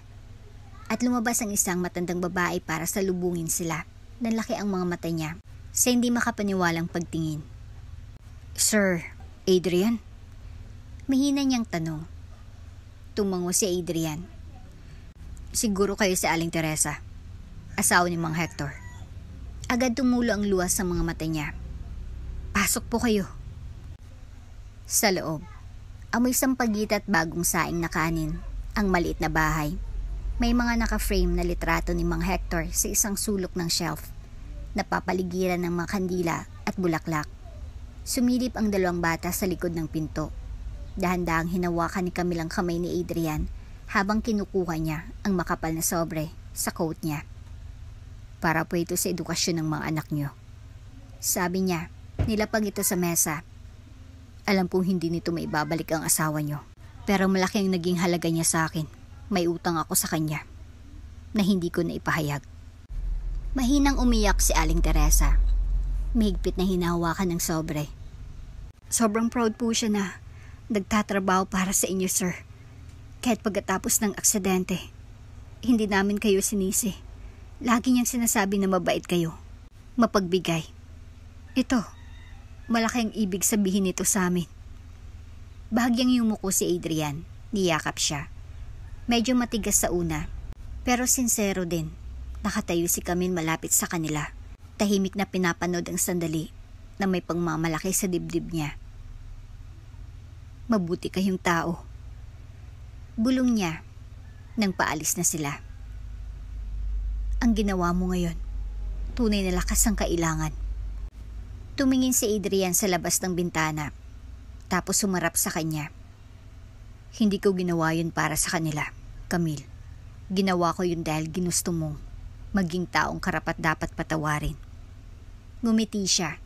at lumabas ang isang matandang babae para salubungin sila. Nanlaki ang mga mata niya sa hindi makapaniwalang pagtingin. "Sir Adrian?" Mahina niyang tanong. Tumango si Adrian. "Siguro kayo si Aling Teresa, asawa ni Mang Hector." Agad tumulo ang luwas sa mga mata niya. "Pasok po kayo." Sa loob, amoy sampagita at bagong saing na kanin ang maliit na bahay. May mga naka-frame na litrato ni Mang Hector sa isang sulok ng shelf. Napapaligiran ng mga kandila at bulaklak. Sumilip ang 2 bata sa likod ng pinto. Dahan-dahang hinawakan ni Camille ang kamay ni Adrian habang kinukuha niya ang makapal na sobre sa coat niya. "Para po ito sa edukasyon ng mga anak niyo." Sabi niya, nilapag ito sa mesa. "Alam kong hindi nito maibabalik ang asawa niyo. Pero malaki ang naging halaga niya sa akin. May utang ako sa kanya na hindi ko na ipahayag." Mahinang umiyak si Aling Teresa. Mahigpit na hinahawakan ng sobre. "Sobrang proud po siya na nagtatrabaho para sa inyo, sir. Kahit pagkatapos ng aksidente, hindi namin kayo sinisi. Lagi niyang sinasabi na mabait kayo, mapagbigay. Ito, malaking ibig sabihin nito sa amin." Bahagyang yumuko si Adrian. Niyakap siya. Medyo matigas sa una, pero sincero din. Nakatayo si Camille malapit sa kanila. Tahimik na pinapanood ang sandali na may pagmamalaki sa dibdib niya. Mabuti kayong tao. Bulong niya nang paalis na sila. Ang ginawa mo ngayon, tunay na lakas ang kailangan. Tumingin si Adrian sa labas ng bintana, tapos sumarap sa kanya. Hindi ko ginawa yun para sa kanila, Camille. Ginawa ko yun dahil ginusto mong maging taong karapat-dapat patawarin. Ngumiti siya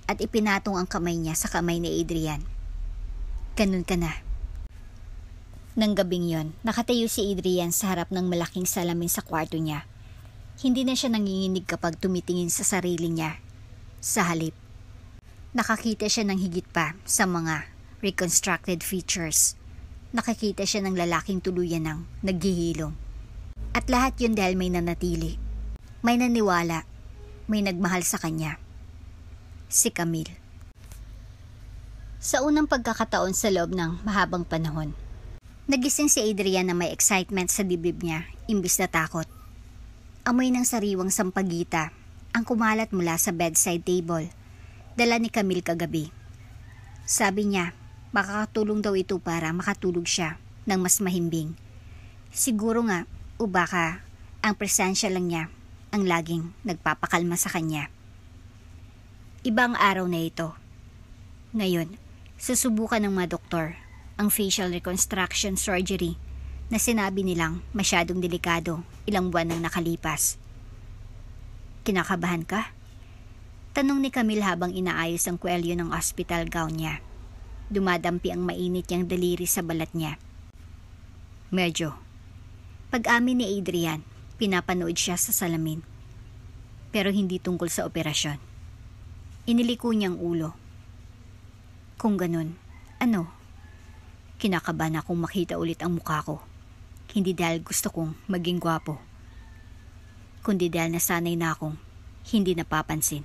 at ipinatong ang kamay niya sa kamay ni Adrian. Ganun ka na. Nang gabing yon, nakatayo si Adrian sa harap ng malaking salamin sa kwarto niya. Hindi na siya nanginginig kapag tumitingin sa sarili niya. Sa halip, nakakita siya ng higit pa sa mga reconstructed features. Nakakita siya ng lalaking tuluyan ng naghihilom. At lahat yun dahil may nanatili. May naniwala, may nagmahal sa kanya. Si Camille. Sa unang pagkakataon sa loob ng mahabang panahon, nagising si Adrian na may excitement sa dibdib niya, imbis na takot. Amoy ng sariwang sampagita ang kumalat mula sa bedside table, dala ni Camille kagabi. Sabi niya, makakatulong daw ito para makatulog siya ng mas mahimbing. Siguro nga, o baka ang presensya lang niya ang laging nagpapakalma sa kanya. Ibang araw na ito. Ngayon, susubukan ng mga doktor ang facial reconstruction surgery na sinabi nilang masyadong delikado ilang buwan nang nakalipas. Kinakabahan ka? Tanong ni Camille habang inaayos ang kwelyo ng hospital gown niya. Dumadampi ang mainit niyang daliri sa balat niya. Medyo. Pag-amin ni Adrian, pinapanood siya sa salamin. Pero hindi tungkol sa operasyon. Iniliko niyang ulo. Kung ganun, ano? Kinakabahan akong makita ulit ang mukha ko. Hindi dahil gusto kong maging gwapo, kundi dahil nasanay na akong hindi napapansin.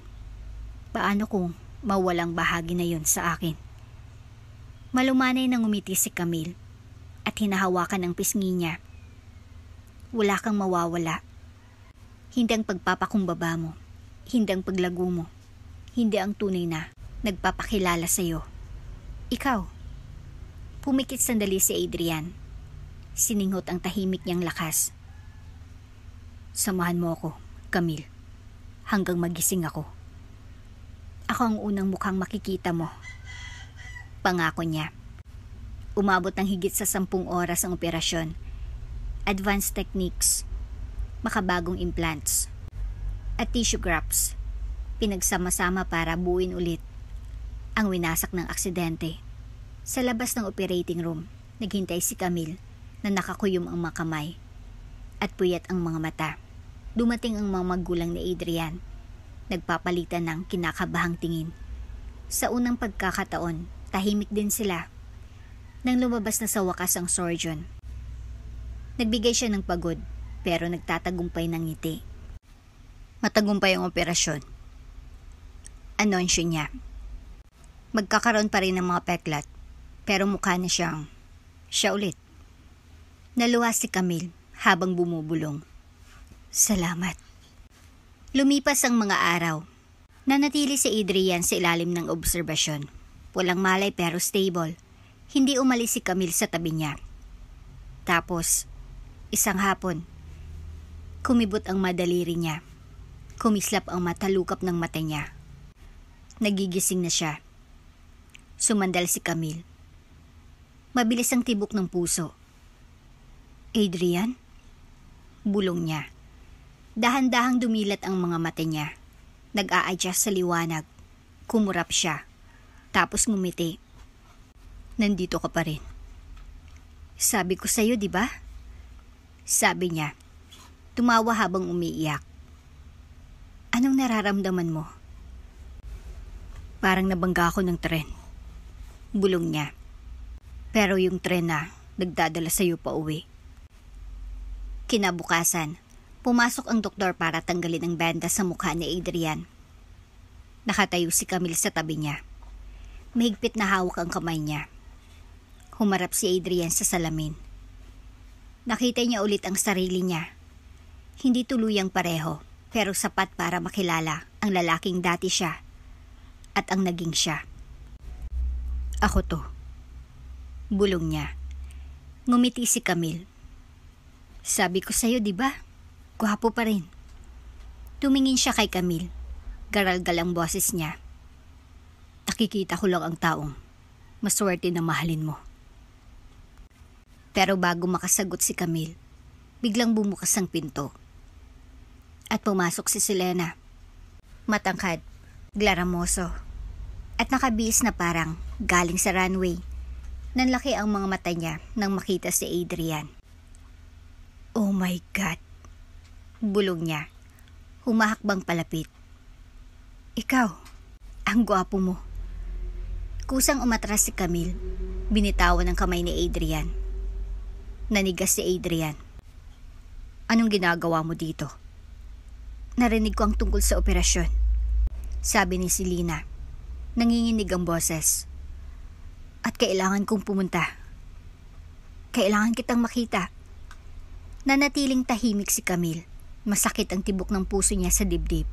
Paano kung mawalang bahagi na yun sa akin? Malumanay na ngumiti si Camille at hinahawakan ang pisngi niya. Wala kang mawawala. Hindi ang pagpapakumbaba mo, hindi ang paglago mo, hindi ang tunay na nagpapakilala sa'yo. Ikaw. Pumikit sandali si Adrian. Sininghot ang tahimik niyang lakas. Samahan mo ako, Camille, hanggang magising ako. Ako ang unang mukhang makikita mo. Pangako niya. Umabot ng higit sa 10 oras ang operasyon. Advanced techniques, makabagong implants, at tissue grafts, pinagsama-sama para buuin ulit ang winasak ng aksidente. Sa labas ng operating room, naghintay si Camille na nakakuyom ang mga kamay at puyat ang mga mata. Dumating ang mga magulang ni Adrian, nagpapalitan ng kinakabahang tingin. Sa unang pagkakataon, tahimik din sila. Nang lumabas na sa wakas ang surgeon, nagbigay siya ng pagod pero nagtatagumpay ng ngiti. Matagumpay ang operasyon. Anunsyo niya. Magkakaroon pa rin ng mga peklat pero mukha na siyang siya ulit. Naluha si Camille habang bumubulong. Salamat. Lumipas ang mga araw. Nanatili si Adrian sa ilalim ng obserbasyon. Walang malay pero stable. Hindi umalis si Camille sa tabi niya. Tapos, isang hapon, kumibot ang madaliri niya. Kumislap ang matalukap ng mata niya. Nagigising na siya. Sumandal si Camille. Mabilis ang tibok ng puso. Adrian? Bulong niya. Dahan-dahang dumilat ang mga mata niya. Nag-a-adjust sa liwanag. Kumurap siya. Tapos ngumiti. Nandito ka pa rin. Sabi ko sa'yo, di ba? Sabi niya. Tumawa habang umiiyak. Anong nararamdaman mo? Parang nabangga ako ng tren. Bulong niya. Pero yung tren na nagdadala sa'yo pa uwi. Kinabukasan, pumasok ang doktor para tanggalin ang banda sa mukha ni Adrian. Nakatayo si Camille sa tabi niya. Mahigpit na hawak ang kamay niya. Humarap si Adrian sa salamin. Nakita niya ulit ang sarili niya. Hindi tuluyang pareho, pero sapat para makilala ang lalaking dati siya at ang naging siya. Ako to. Bulong niya. Ngumiti si Camille. Sabi ko sa'yo, di ba? Gwapo pa rin. Tumingin siya kay Camille. Garal-gal ang boses niya. Nakikita ko lang ang taong maswerte na mahalin mo. Pero bago makasagot si Camille, biglang bumukas ang pinto. At pumasok si Selena. Matangkad, glaramoso, at nakabihis na parang galing sa runway. Nanlaki ang mga mata niya nang makita si Adrian. Oh my God! Bulong niya. Humahakbang palapit. Ikaw, ang gwapo mo. Kusang umatras si Camille. Binitawan ang kamay ni Adrian. Nanigas si Adrian. Anong ginagawa mo dito? Narinig ko ang tungkol sa operasyon. Sabi ni Selena. Nanginginig ang boses. At kailangan kong pumunta. Kailangan kitang makita. Nanatiling tahimik si Camille. Masakit ang tibok ng puso niya sa dibdib.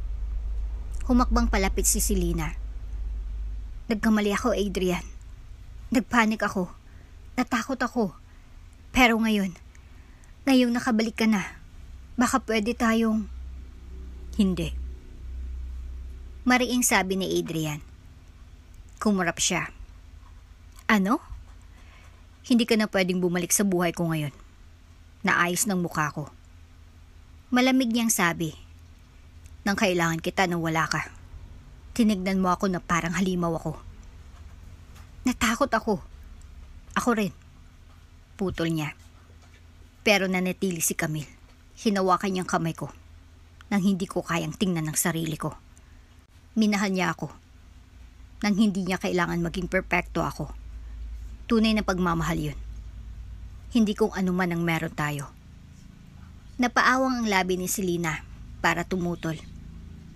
Humakbang palapit si Selena. Nagkamali ako, Adrian. Nagpanik ako. Natakot ako. Pero ngayong nakabalik ka na, baka pwede tayong... Hindi. Mariing sabi ni Adrian. Kumurap siya. Ano? Hindi ka na pwedeng bumalik sa buhay ko ngayon. Naayos ng mukha ko. Malamig niyang sabi. Nang kailangan kita nang wala ka. Tinignan mo ako na parang halimaw ako. Natakot ako. Ako rin. Putol niya. Pero nanatili si Camille. Hinawakan niyang kamay ko nang hindi ko kayang tingnan ng sarili ko. Minahal niya ako nang hindi niya kailangan maging perpekto ako. Tunay na pagmamahal yun. Hindi kung ano man ang meron tayo. Napaawang ang labi ni Selena para tumutol,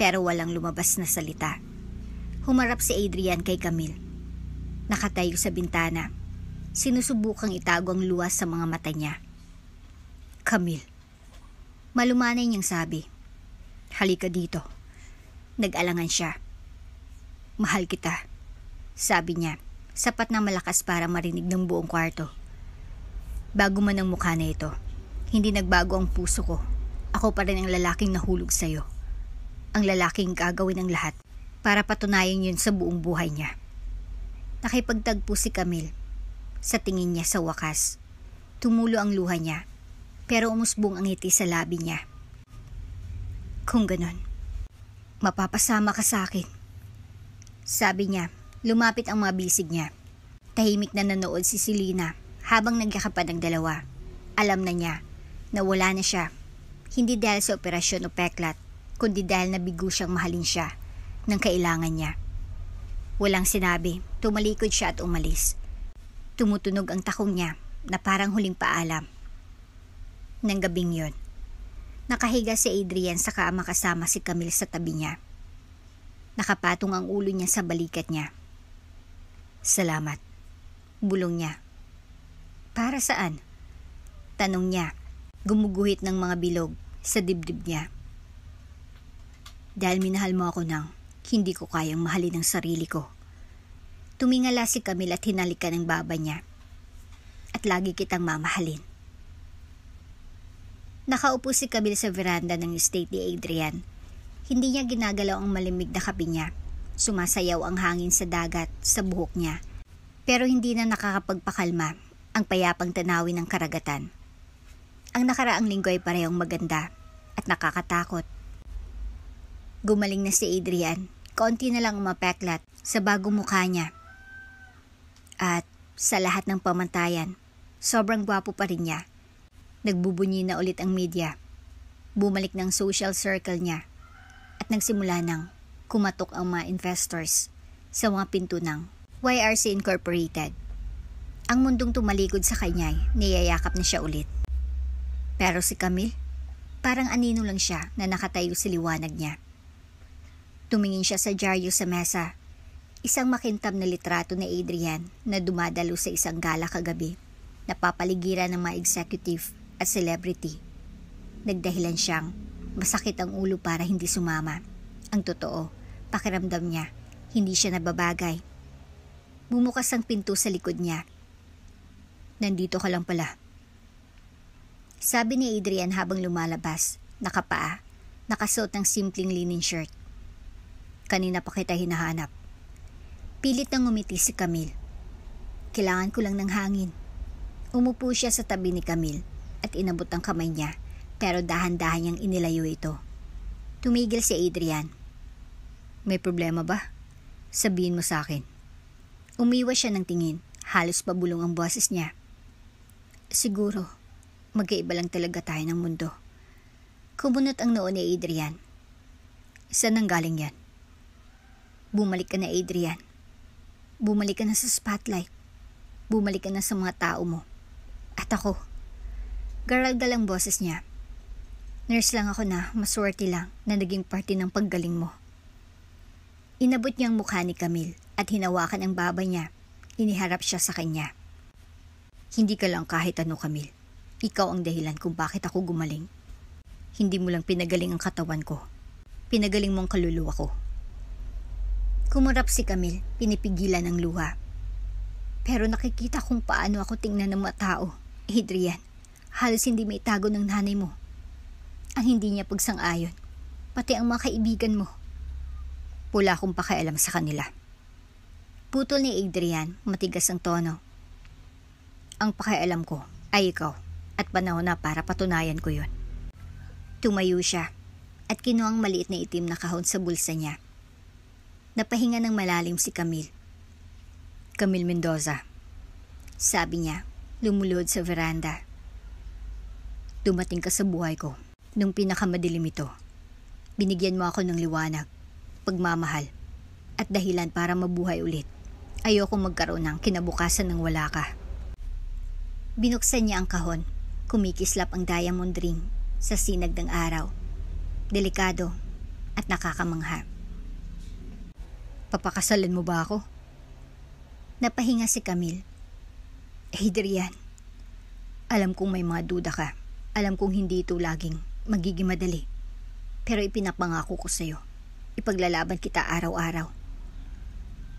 pero walang lumabas na salita. Humarap si Adrian kay Camille. Nakatayo sa bintana. Sinusubukang itago ang luwas sa mga mata niya. Camille. Malumanay niyang sabi. Halika dito. Nag-alangan siya. Mahal kita. Sabi niya. Sapat na malakas para marinig ng buong kwarto. Bago man ang mukha na ito, hindi nagbago ang puso ko. Ako pa rin ang lalaking nahulog sa'yo. Ang lalaking gagawin ang lahat para patunayan yun sa buong buhay niya. Nakipagtagpo si Camille. Sa tingin niya sa wakas, tumulo ang luha niya, pero umusbong ang ngiti sa labi niya. Kung ganon, mapapasama ka sa akin. Sabi niya. Lumapit ang mga bisig niya. Tahimik na nanood si Selena habang nagyakapan ang dalawa. Alam na niya na wala na siya. Hindi dahil sa operasyon o peklat, kundi dahil nabigo siyang mahalin siya ng kailangan niya. Walang sinabi, tumalikod siya at umalis. Tumutunog ang takong niya na parang huling paalam. Nang gabing yon, nakahiga si Adrian saka makasama si Camille sa tabi niya. Nakapatong ang ulo niya sa balikat niya. Salamat. Bulong niya. Para saan? Tanong niya, gumuguhit ng mga bilog sa dibdib niya. Dahil minahal mo ako nang hindi ko kayang mahalin ang sarili ko. Tumingala si Camille at hinalikan ng baba niya. At lagi kitang mamahalin. Nakaupo si Camille sa veranda ng estate ni Adrian. Hindi niya ginagalaw ang malimig na kape niya. Sumasayaw ang hangin sa dagat sa buhok niya. Pero hindi na nakakapagpakalma ang payapang tanawin ng karagatan. Ang nakaraang linggo ay parehong maganda at nakakatakot. Gumaling na si Adrian. Kaunti na lang umapeklat sa bagong mukha niya. At sa lahat ng pamantayan, sobrang gwapo pa rin niya. Nagbubunyi na ulit ang media. Bumalik ng social circle niya. At nagsimula ng kumatok ang mga investors sa mga pinto ng YRC Incorporated. Ang mundong tumalikod sa kanya ay niyayakap na siya ulit. Pero si Camille, parang anino lang siya na nakatayo sa liwanag niya. Tumingin siya sa dyaryo sa mesa. Isang makintab na litrato ni Adrian na dumadalo sa isang gala kagabi. Napapaligiran ng mga executive at celebrity. Nagdahilan siyang masakit ang ulo para hindi sumama. Ang totoo, pakiramdam niya, hindi siya nababagay. Bumukas ang pinto sa likod niya. Nandito ka lang pala. Sabi ni Adrian habang lumalabas, nakapaa, nakasuot ng simpleng linen shirt. Kanina pa kita hinahanap. Pilit nang ngumiti si Camille. Kailangan ko lang ng hangin. Umupo siya sa tabi ni Camille at inabot ang kamay niya, pero dahan-dahan niyang inilayo ito. Tumigil si Adrian. May problema ba? Sabihin mo sa akin. Umiwas siya ng tingin, halos pabulong ang boses niya. Siguro, magkaiba lang talaga tayo ng mundo. Kumunot ang noo ni Adrian. Saan nang galing yan? Bumalik ka na, Adrian. Bumalik ka na sa spotlight. Bumalik ka na sa mga tao mo. At ako. Garalgal ang boses niya. Nurse lang ako na maswerte lang na naging parte ng paggaling mo. Inabot niya ang mukha ni Camille at hinawakan ang baba niya. Iniharap siya sa kanya. Hindi ka lang kahit ano, Camille. Ikaw ang dahilan kung bakit ako gumaling. Hindi mo lang pinagaling ang katawan ko. Pinagaling mo ang kaluluwa ko. Kumurap si Camille, pinipigilan ang luha. Pero nakikita kung paano ako tingnan ng mga tao. Adrian, halos hindi may itago ng nanay mo. Ang hindi niya pagsang-ayon, pati ang mga kaibigan mo. Wala akong pakialam sa kanila. Putol ni Adrian, matigas ang tono. Ang pakialam ko ay ikaw at panahon na para patunayan ko yun. Tumayo siya at kinuha ang maliit na itim na kahon sa bulsa niya. Napahinga ng malalim si Camille. Camille Mendoza, sabi niya, lumuluhod sa veranda. Dumating ka sa buhay ko nung pinakamadilim ito. Binigyan mo ako ng liwanag, pagmamahal, at dahilan para mabuhay ulit. Ayoko magkaroon ng kinabukasan ng wala ka. Binuksan niya ang kahon, kumikislap ang diamond ring sa sinag ng araw. Delikado at nakakamangha. Papakasalan mo ba ako? Napahinga si Camille. Adrian, alam kong may mga duda ka. Alam kong hindi ito laging magiging madali. Pero ipinapangako ko sa'yo. Ipaglalaban kita araw-araw.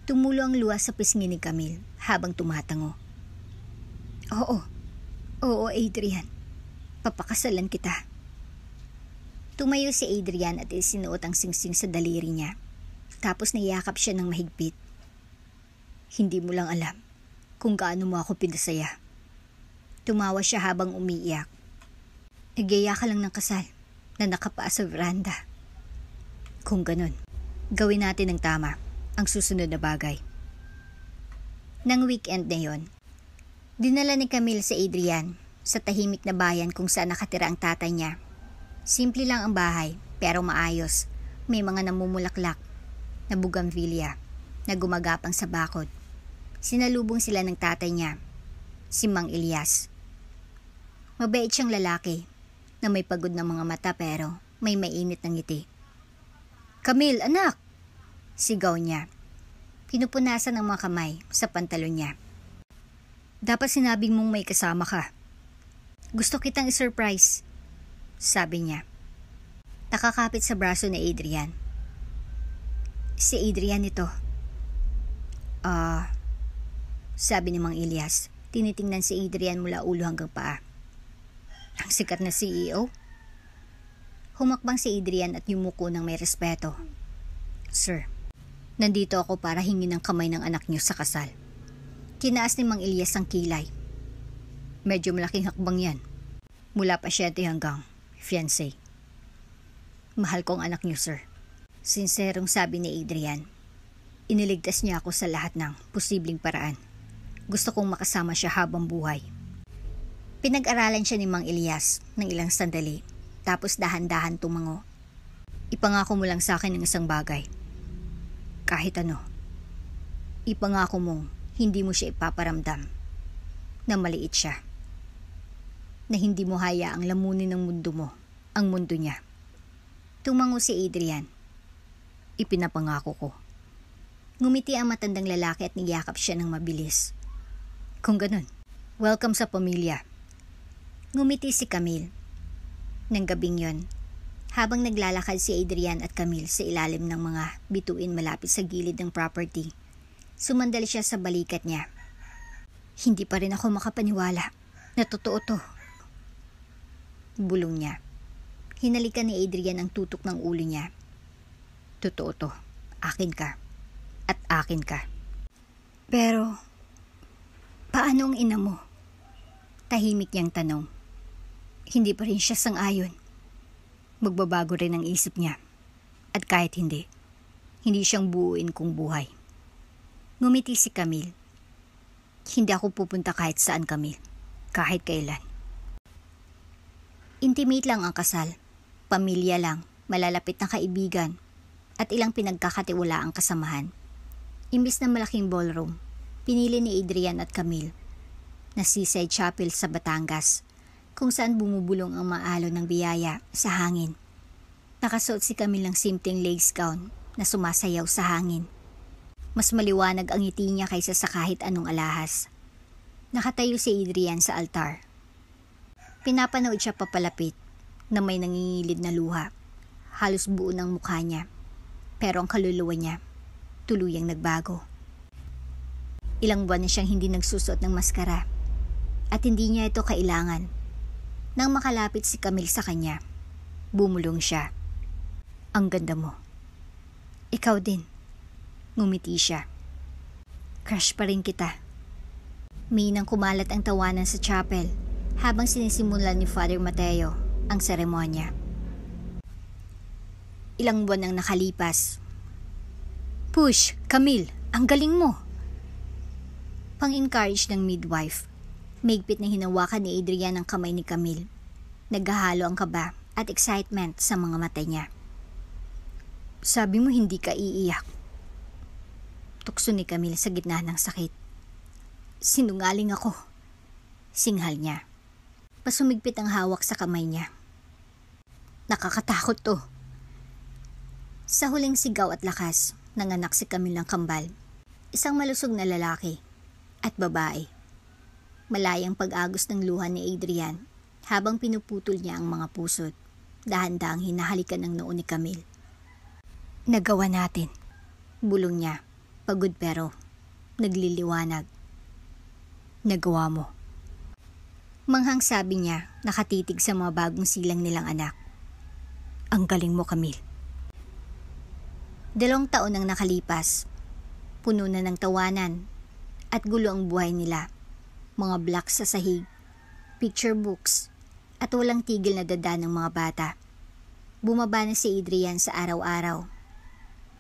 Tumulo ang luha sa pisngi ni Camille habang tumatango. Oo, Adrian. Papakasalan kita. Tumayo si Adrian at isinuot ang singsing sa daliri niya. Tapos niyakap siya ng mahigpit. Hindi mo lang alam kung gaano mo ako pinasaya. Tumawa siya habang umiiyak. Nagyaya ka lang ng kasal na nakapaa sa veranda. Kung ganun, gawin natin ang tama, ang susunod na bagay. Nang weekend na yon, dinala ni Camille si Adrian sa tahimik na bayan kung saan nakatira ang tatay niya. Simple lang ang bahay, pero maayos. May mga namumulaklak na bougainvillea na gumagapang sa bakod. Sinalubong sila ng tatay niya, si Mang Elias. Mabait siyang lalaki na may pagod na mga mata pero may mainit na ngiti. Camille, anak! Sigaw niya. Pinupunasan ang mga kamay sa pantalon niya. Dapat sinabing mong may kasama ka. Gusto kitang i-surprise, sabi niya. Nakakapit sa braso ni Adrian. Si Adrian ito. Sabi ni Mang Elias, tinitingnan si Adrian mula ulo hanggang paa. Ang sikat na CEO? Humakbang si Adrian at yumuko ng may respeto. Sir, nandito ako para hingin ng kamay ng anak niyo sa kasal. Tinaas ni Mang Elias ang kilay. Medyo malaking hakbang yan. Mula pasyente hanggang fiancé. Mahal ko ang anak niyo, sir. Sinserong sabi ni Adrian. Iniligtas niya ako sa lahat ng posibleng paraan. Gusto kong makasama siya habang buhay. Pinag-aralan siya ni Mang Elias ng ilang sandali, tapos dahan-dahan tumango. Ipangako mo lang sa akin ng isang bagay. Kahit ano. Ipangako mong hindi mo siya ipaparamdam na maliit siya. Na hindi mo hayaang lamunin ng mundo mo, ang mundo niya. Tumango si Adrian. Ipinapangako ko. Ngumiti ang matandang lalaki at niyakap siya ng mabilis. Kung ganun, welcome sa pamilya. Ngumiti si Camille. Nang gabing yon, habang naglalakad si Adrian at Camille sa ilalim ng mga bituin malapit sa gilid ng property, sumandal siya sa balikat niya. Hindi pa rin ako makapaniwala na totoo to. Bulong niya. Hinalikan ni Adrian ang tutok ng ulo niya. Totoo to. Akin ka. At akin ka. Pero, paano ang ina mo? Tahimik niyang tanong. Hindi pa rin siya sang-ayon. Magbabago rin ang isip niya. At kahit hindi siyang buuin kung buhay. Ngumiti si Camille. Hindi ako pupunta kahit saan, Camille. Kahit kailan. Intimate lang ang kasal. Pamilya lang, malalapit na kaibigan, at ilang pinagkakatiwalaang kasamahan. Imbis na malaking ballroom, pinili ni Adrian at Camille na Seaside Chapel sa Batangas, kung saan bumubulong ang maalo ng biyaya sa hangin. Nakasuot si Camille ng simpleng lace gown na sumasayaw sa hangin. Mas maliwanag ang ngiti niya kaysa sa kahit anong alahas. Nakatayo si Adrian sa altar. Pinapanood siya papalapit na may nangingilid na luha. Halos buo ng mukha niya. Pero ang kaluluwa niya, tuluyang nagbago. Ilang buwan na siyang hindi nagsusuot ng maskara. At hindi niya ito kailangan. Nang makalapit si Camille sa kanya, bumulong siya. Ang ganda mo. Ikaw din. Ngumiti siya. Crush pa rin kita. Minang kumalat ang tawanan sa chapel habang sinisimulan ni Father Mateo ang seremonya. Ilang buwan ang nakalipas. Push, Camille, ang galing mo. Pang-encourage ng midwife, mahigpit na hinawakan ni Adrian ang kamay ni Camille. Naghahalo ang kaba at excitement sa mga mata niya. Sabi mo hindi ka iiyak. Tukso ni Camille sa gitna ng sakit. Sinungaling ako. Singhal niya. Pasumigpit ang hawak sa kamay niya. Nakakatakot to. Sa huling sigaw at lakas, nanganak si Camille ng kambal. Isang malusog na lalaki at babae. Malayang pag-agos ng luha ni Adrian habang pinuputol niya ang mga pusod. Dahan-dahang hinahalikan ng noo ni Camille. Nagawa natin. Bulong niya. Pagod pero nagliliwanag. Nagawa mo. Manghang sabi niya, nakatitig sa mga bagong silang nilang anak. Ang galing mo, Camille. 2 taon ang nakalipas. Puno na ng tawanan at gulo ang buhay nila. Mga blocks sa sahig, picture books, at walang tigil na dada ng mga bata. Bumaba na si Adrian sa araw-araw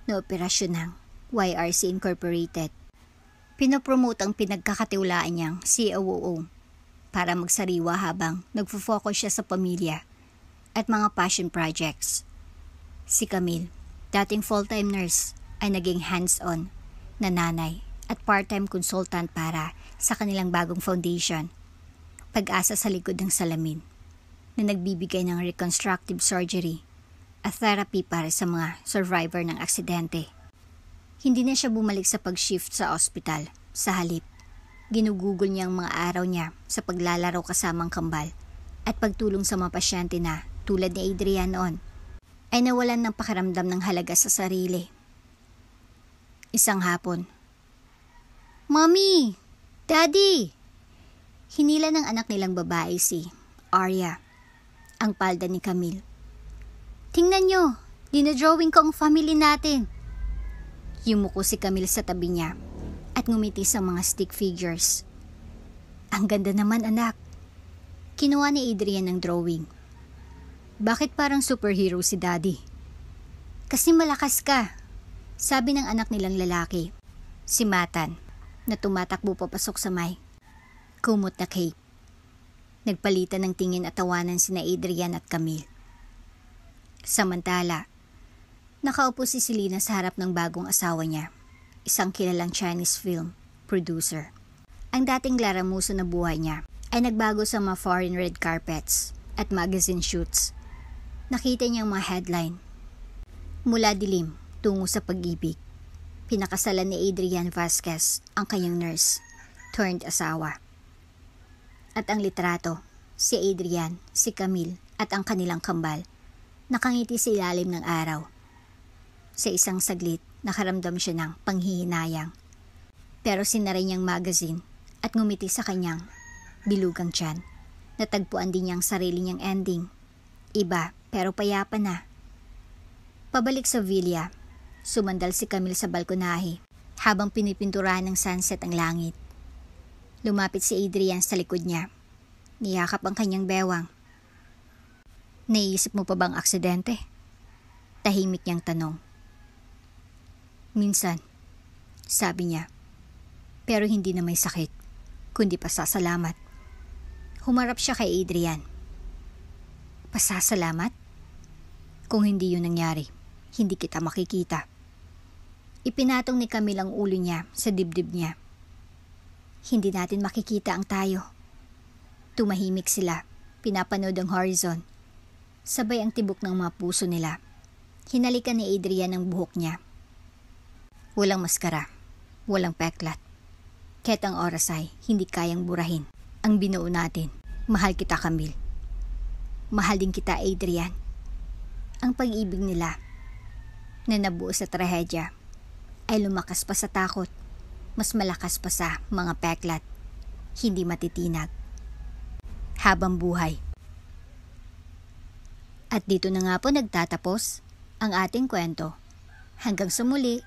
na operasyon ng YRC Incorporated. Pinopromote ang pinagkakatiwalaan niyang COO para magsariwa habang nagfo-focus siya sa pamilya at mga passion projects. Si Camille, dating full-time nurse, ay naging hands-on na nanay at part-time consultant para sa kanilang bagong foundation, Pag-asa sa likod ng salamin, na nagbibigay ng reconstructive surgery at therapy para sa mga survivor ng aksidente. Hindi na siya bumalik sa pag-shift sa ospital. Sa halip, ginugugol niya ang mga araw niya sa paglalaro kasamang kambal at pagtulong sa mga pasyente na, tulad ni Adrian noon, ay nawalan ng pakiramdam ng halaga sa sarili. Isang hapon, Mommy! Daddy! Hinila ng anak nilang babae si Arya, ang palda ni Camille. Tingnan nyo, dinodrawing ko ang family natin. Yumuko si Camille sa tabi niya at ngumiti sa mga stick figures. Ang ganda naman, anak. Kinuha ni Adrian ng drawing. Bakit parang superhero si Daddy? Kasi malakas ka, sabi ng anak nilang lalaki, si Matan, na tumatakbo papasok sa may kumot na cake. Nagpalitan ng tingin at tawanan sina Adrian at Camille. Samantala, nakaupo si Selena sa harap ng bagong asawa niya, isang kilalang Chinese film producer. Ang dating glaramuso na buhay niya ay nagbago sa mga foreign red carpets at magazine shoots. Nakita niya ang mga headline. Mula dilim tungo sa pag-ibig. Pinakasalan ni Adrian Vasquez ang kanyang nurse turned asawa. At ang litrato, si Adrian, si Camille at ang kanilang kambal nakangiti sa ilalim ng araw. Sa isang saglit, nakaramdam siya ng panghihinayang. Pero sinara niyang magazine at ngumiti sa kanyang bilugang tiyan. Natagpuan din niyang sarili niyang ending. Iba, pero payapa na. Pabalik sa villa, sumandal si Camille sa balkonahe habang pinipinturahan ng sunset ang langit. Lumapit si Adrian sa likod niya. Niyakap ang kanyang bewang. Naiisip mo pa bang aksidente? Tahimik niyang tanong. Minsan, sabi niya. Pero hindi na may sakit, kundi pasasalamat. Humarap siya kay Adrian. Pasasalamat? Kung hindi yun nangyari, hindi kita makikita. Ipinatong ni Camille ang ulo niya sa dibdib niya. Hindi natin makikita ang tayo. Tumahimik sila, pinapanood ang horizon. Sabay ang tibok ng mga puso nila. Hinalikan ni Adrian ang buhok niya. Walang maskara, walang peklat. Kahit ang oras ay hindi kayang burahin ang binuo natin. Mahal kita, Camille. Mahal din kita, Adrian. Ang pag-ibig nila na nabuo sa trahedya ay lumakas pa sa takot. Mas malakas pa sa mga peklat. Hindi matitinag. Habang buhay. At dito na nga po nagtatapos ang ating kwento. Hanggang sa muli.